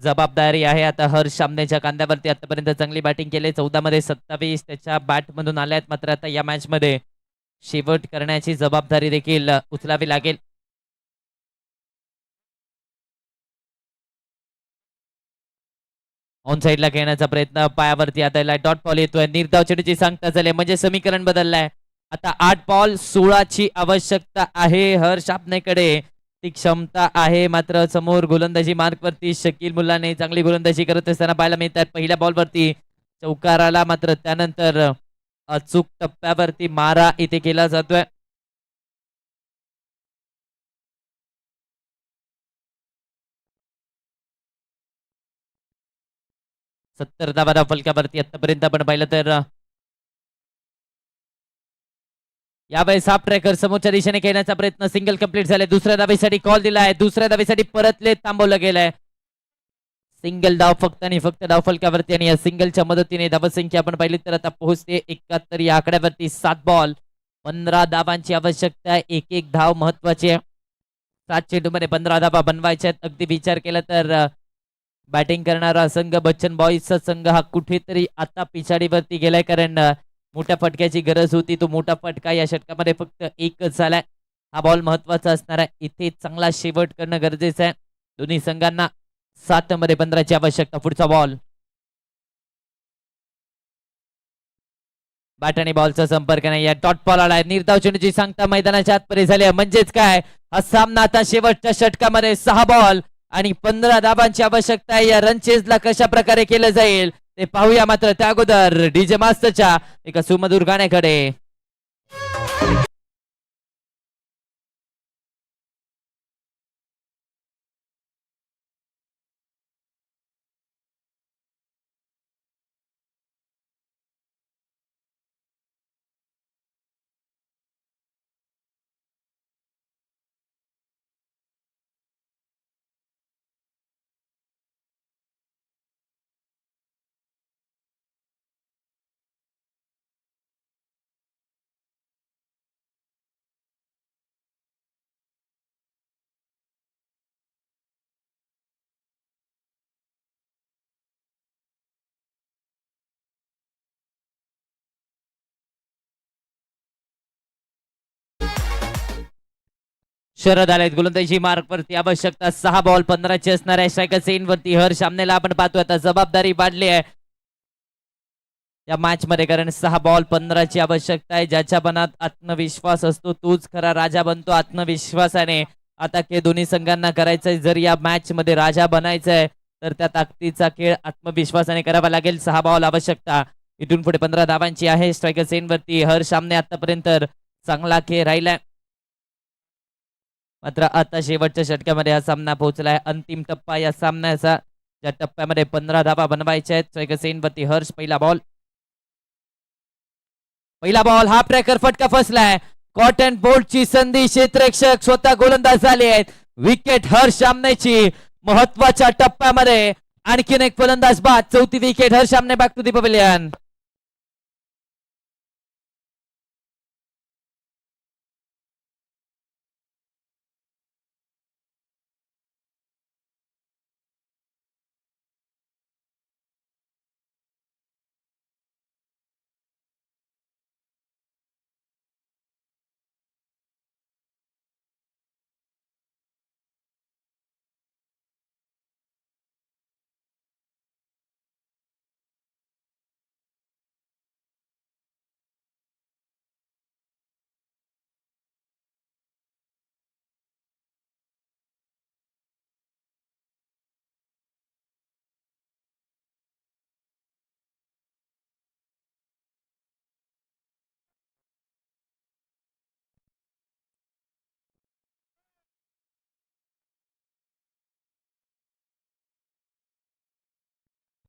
जबाबदारी आहे आता हर्ष सामनेच्या कांद्यावरती. आतापर्यंत चांगली बॅटिंग केली. 14 मध्ये 27 त्याच्या बॅटमधून आल्या आहेत, मात्र आता या मॅच मध्ये शेवट करण्याची जबाबदारी देखील उचलावी लागेल. ऑन साईडला खेळण्याचा प्रयत्न, पायावरती आता डॉट बॉल येतोय. निर्धाव चेंडूची सांगता झाली म्हणजे समीकरण बदललंय. आता 8 बॉल 16ची आवश्यकता आहे. हर्ष आपणेकडे ती क्षमता आहे, मात्र समोर गोलंदाजी मार्कवरती शकील मुल्लाने चांगली गोलंदाजी करत असताना पाहायला मिळतात. पहिल्या बॉलवरती चौकार आला, मात्र त्यानंतर अचूक टप्प्यावरती मारा इथे केला जातोय. सत्तर धावा फलकावरती आतापर्यंत आपण पाहिलं तर यावेळेस हाफ ट्रॅकर समोरच्या दिशेने खेळण्याचा प्रयत्न. सिंगल कंप्लीट झाले. दुसऱ्या धावेसाठी कॉल दिलाय. दुसऱ्या धावेसाठी परतले, थांबवलं गेलंय. सिंगल धाव फक्त आणि फक्त धाव फलकावरती आणि या सिंगलच्या मदतीने धावसंख्या आपण पाहिली तर आता पोहोचते 71 या आकड्यावरती. 7 बॉल 15 धावांची आवश्यकता आहे. एक एक धाव महत्वाची आहे. 7 चेंडूमध्ये 15 धावा बनवायच्या आहेत. अगदी विचार केला तर बॅटिंग करणारा संघ बच्चन बॉईजचा संघ हा कुठेतरी आता पिछाडीवरती गेलाय कारण मोठ्या फटक्याची गरज होती. तो मोठा फटका या षटकामध्ये फक्त एकच झालाय. हा बॉल महत्वाचा असणार आहे. इथे चांगला शेवट करणं गरजेचं आहे. दोन्ही संघांना 7 मध्ये 15ची आवश्यकता. पुढचा बॉल, बॅट आणि बॉलचा संपर्क नाही. या डॉट बॉल आलाय. निर्धाव चेंडूची सांगता मैदानाच्या आतमध्ये झाली आहे. म्हणजेच काय, हा सामना आता शेवटच्या षटकामध्ये 6 बॉल आणि 15 धाबांची आवश्यकता आहे. या रनचेजला कशा प्रकारे केलं जाईल ते पाहूया, मात्र त्या अगोदर डीजे मास्टरच्या एका सुमधुर गाण्याकडे. शरद आलेत गोलंदाजी मार्क वरती. आवश्यकता 6 बॉल 15ची असणार आहे. स्ट्रायकर सेन वरती हर्ष सामनेला आपण पाहतो. आता जबाबदारी वाढली आहे या मॅच मध्ये कारण 6 बॉल 15ची आवश्यकता आहे. ज्याच्या मनात आत्मविश्वास असतो तोच खरा राजा बनतो. आत्मविश्वासाने आता के दोन्ही संघांना करायचंय. जर या मॅच मध्ये राजा बनायचंय तर त्या ताकदीचा खेळ आत्मविश्वासाने करावा लागेल. 6 बॉल आवश्यकता. इथून पुढे 15 धावांची आहे. स्ट्रायकर सेन वरती हर्ष सामने आतापर्यंत चांगला खेळ राहिलाय, मात्र आता शेवटच्या षटकामध्ये हा सामना पोहोचलाय. अंतिम टप्पा या सामन्याचा, ज्या टप्प्यामध्ये 15 धावा बनवायच्या आहेत. स्ट्रायकर सेनवरती हर्ष. पहिला बॉल, हा ट्रॅकर फटका फसलाय. कॉटन बोल्टची संधी. क्षेत्ररक्षक स्वतः गोलंदाज झाले आहेत. विकेट हर्ष सामन्याची. महत्वाच्या टप्प्यामध्ये आणखीन एक फलंदाज बाद. 4थी विकेट हर्ष सामने. Back to the pavilion.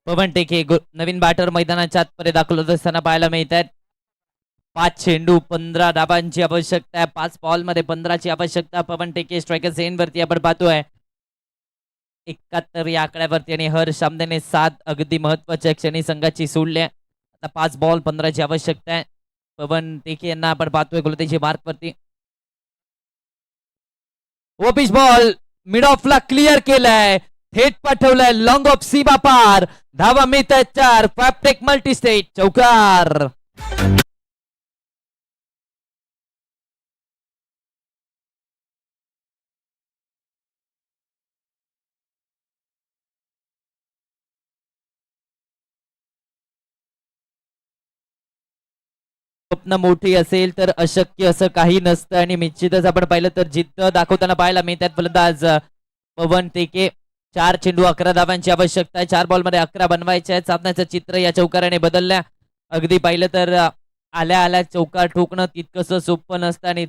Pawan Teke नवीन बॅटर मैदानाच्या आतमध्ये दाखल होत असताना पाहायला मिळत आहेत. 5 चेंडू 15 धाबांची आवश्यकता आहे. 5 बॉल मध्ये 15ची आवश्यकता. पवन टेके स्ट्रायकर सेन वरती आपण पाहतोय 71 या आकड्यावरती आणि हर्ष आमदेने 7 अगदी महत्वाच्या क्षणी संघाची सोडल्या. आता 5 बॉल 15ची आवश्यकता आहे. पवन टेके यांना आपण पाहतोय गोलंदाजी मार्क वरती. ओपिश बॉल मिड ऑफला क्लिअर केलाय, थेट पाठवलाय लॉंग ऑफ सीमा पार. धावा मिळत आहेत 4. फॅपटेक मल्टी स्टेट चौकार. स्वप्न मोठी असेल तर अशक्य असं काही नसतं आणि निश्चितच आपण पाहिलं तर जिद्द दाखवताना पाहायला मिळतात फलंदाज पवन टेके. 4 चेंडू 11 धावांची आवश्यकता आहे. 4 बॉल मध्ये 11 बनवायचे आहेत. सामन्याचं चित्र या चौकाराने बदलल्या. अगदी पाहिलं तर आल्या आल्या चौकार ठोकणं तितकंसं सोपं नसतं आणि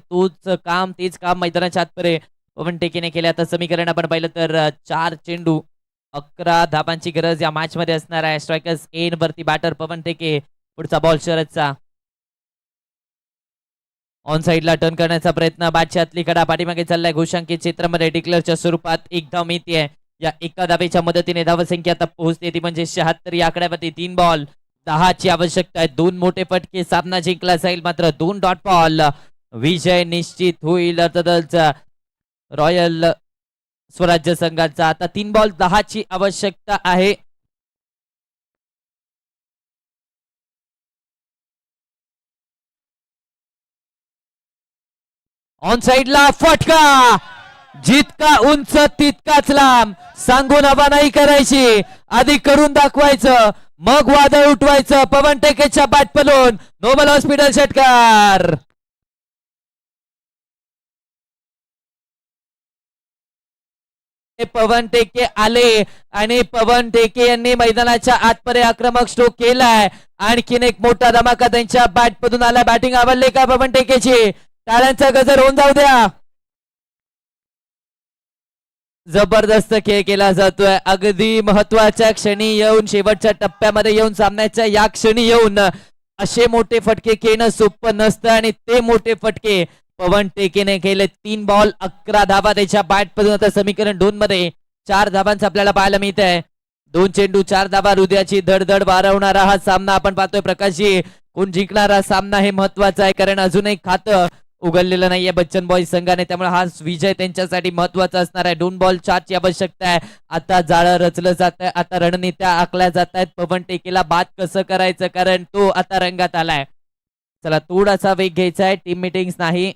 तेच काम मैदानाच्या आतपर्यंत पवन टेकेने केले. आता समीकरण आपण पाहिलं तर 4 चेंडू 11 धावांची गरज या मॅच मध्ये असणार आहे. स्ट्रायकर्स एन वरती बॅटर पवन टेके. पुढचा बॉल शरदचा ऑन साइडला टर्न करण्याचा प्रयत्न. बॅटच्या आतली कडा पाठीमागे चाललाय. घोषांकित क्षेत्रामध्ये डिक्लेअरच्या स्वरूपात एक धाव मिळते. या एका धावेच्या मदतीने धावसंख्या आता पोहोचते ती म्हणजे 76 या आकड्यावरती. 3 बॉल 10ची आवश्यकता आहे. 2 मोठे फटके सामना जिंकला जाईल. मात्र 2 डॉट बॉल विजय निश्चित होईल अर्थातच रॉयल स्वराज्य संघाचा. आता 3 बॉल 10ची आवश्यकता आहे. ऑन साइडला फटका, जितका उंच तितकाच लांब. सांगून हवा नाही करायची, आधी करून दाखवायचं, मग वादळ उठवायचं. पवन टेकेच्या बॅट पलून नोबल हॉस्पिटल षटकार. पवन टेके आले आणि पवन टेके यांनी मैदानाच्या आतपर्यंत आक्रमक स्ट्रोक केलाय. आणखीन एक मोठा धमाका त्यांच्या बॅट मधून आला. बॅटिंग आवडली का पवन टेकेची? टाळ्यांचा गजर होऊन जाऊ द्या. जबरदस्त खेळ केला जातोय. अगदी महत्वाच्या क्षणी येऊन, शेवटच्या टप्प्यामध्ये येऊन, सामन्याच्या या क्षणी येऊन असे मोठे फटके खेळणं सोपं नसतं आणि ते मोठे फटके पवन टेकेने केले. 3 बॉल 11 धावा त्याच्या बॅट मधून. आता समीकरण 2 मध्ये 4 धावांचं आपल्याला पाहायला मिळत आहे. 2 चेंडू 4 धावा. हृदयाची धडधड वाढवणारा हा सामना आपण पाहतोय. प्रकाशजी, कोण जिंकणारा सामना हे महत्वाचं आहे, कारण अजूनही खातं उघडलेलं नाहीये बच्चन बॉईज संघाने, त्यामुळे हा विजय त्यांच्यासाठी महत्वाचा असणार आहे. 2 बॉल 4 ची आवश्यकता आहे. आता जाळं रचलं जात आहे, आता रणनीत्या आखल्या जात आहेत. पवन टेकेला बाद कसं करायचं, कारण तो आता रंगात आलाय. चला, थोडासा वेग घ्यायचा आहे. टीम मीटिंग्स नाही.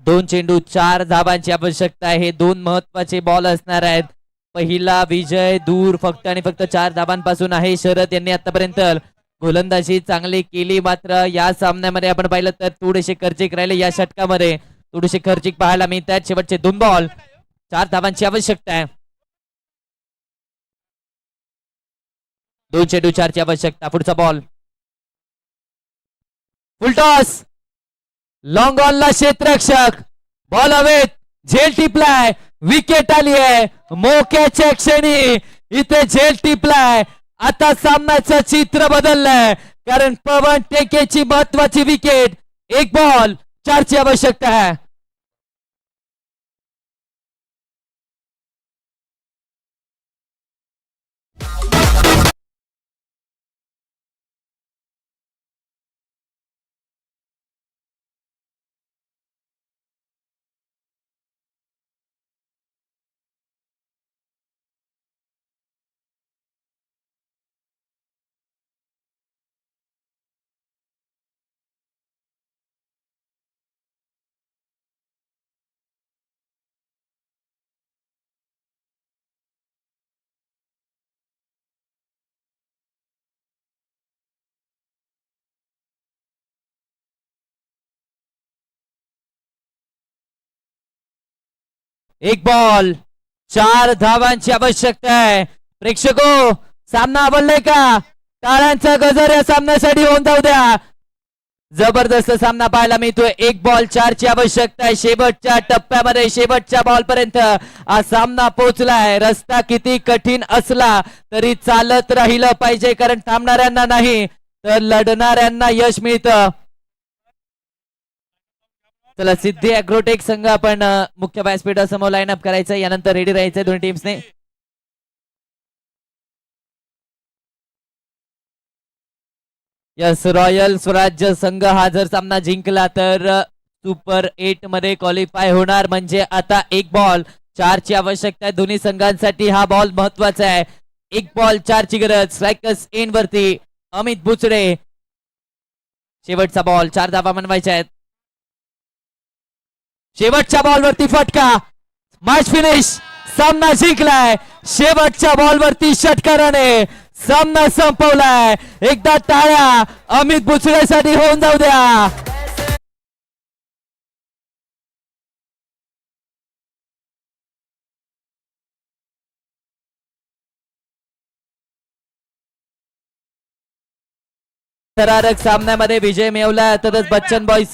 2 चेंडू 4 धावांची आवश्यकता आहे. हे 2 महत्वाचे बॉल असणार आहेत. पहिला विजय दूर फक्त आणि फक्त 4 धावांपासून आहे. शरद यांनी आतापर्यंत गोलंदाजी चांगली केली, मात्र या सामन्यामध्ये आपण पाहिलं तर थोडेसे खर्चिक राहिले. या षटकामध्ये थोडेसे खर्चिक पाहायला मिळतात. शेवटचे 2 बॉल 4 धावांची आवश्यकता आहे. 2 चेंडू 4 ची आवश्यकता. पुढचा बॉल फुलटॉस. लॉंग ऑनला क्षेत्ररक्षक. बॉल हवेत, झेल टिपलाय, विकेट आली आहे. मोक्याच्या क्षणी इथे झेल टिपलाय. आता सामन्याचं चित्र बदललंय, कारण पवन टेकेची महत्वाची विकेट. 1 बॉल 4 ची आवश्यकता आहे. एक बॉल 4 धावांची आवश्यकता आहे. प्रेक्षको, सामना आवडलाय का? टाळ्यांचा गजर या सामन्यासाठी होऊन जाऊ द्या. जबरदस्त सामना पाहायला मिळतोय. 1 बॉल 4 ची आवश्यकता आहे शेवटच्या टप्प्यामध्ये. शेवटच्या बॉल पर्यंत हा सामना पोहोचलाय. रस्ता किती कठीण असला तरी चालत राहिलं पाहिजे, कारण थांबणाऱ्यांना नाही तर लढणाऱ्यांना यश मिळतं. चला, सिद्धी अॅग्रोटेक संघ आपण मुख्य व्यासपीठासमोर लाईन अप करायचं. यानंतर रेडी राहायचंय दोन्ही टीम्सने. यस, रॉयल स्वराज्य संघ हा जर सामना जिंकला तर सुपर 8 मध्ये क्वालिफाय होणार. म्हणजे आता 1 बॉल 4 ची आवश्यकता आहे दोन्ही संघांसाठी. हा बॉल महत्वाचा आहे. 1 बॉल 4 ची गरज. स्ट्रायकर्स एंड वरती अमित बुचडे. शेवटचा बॉल 4 धावा बनवायच्या आहेत. शेवटच्या बॉलवरती फटका. Match finish. सामना जिंकलाय. शेवटच्या बॉलवरती षटकाराने सामना संपवलाय. एकदा टाळ्या अमित बुचडेसाठी होऊन जाऊ द्या. थरारक सामन्यामध्ये विजय मिळवला. तसंच बच्चन बॉईज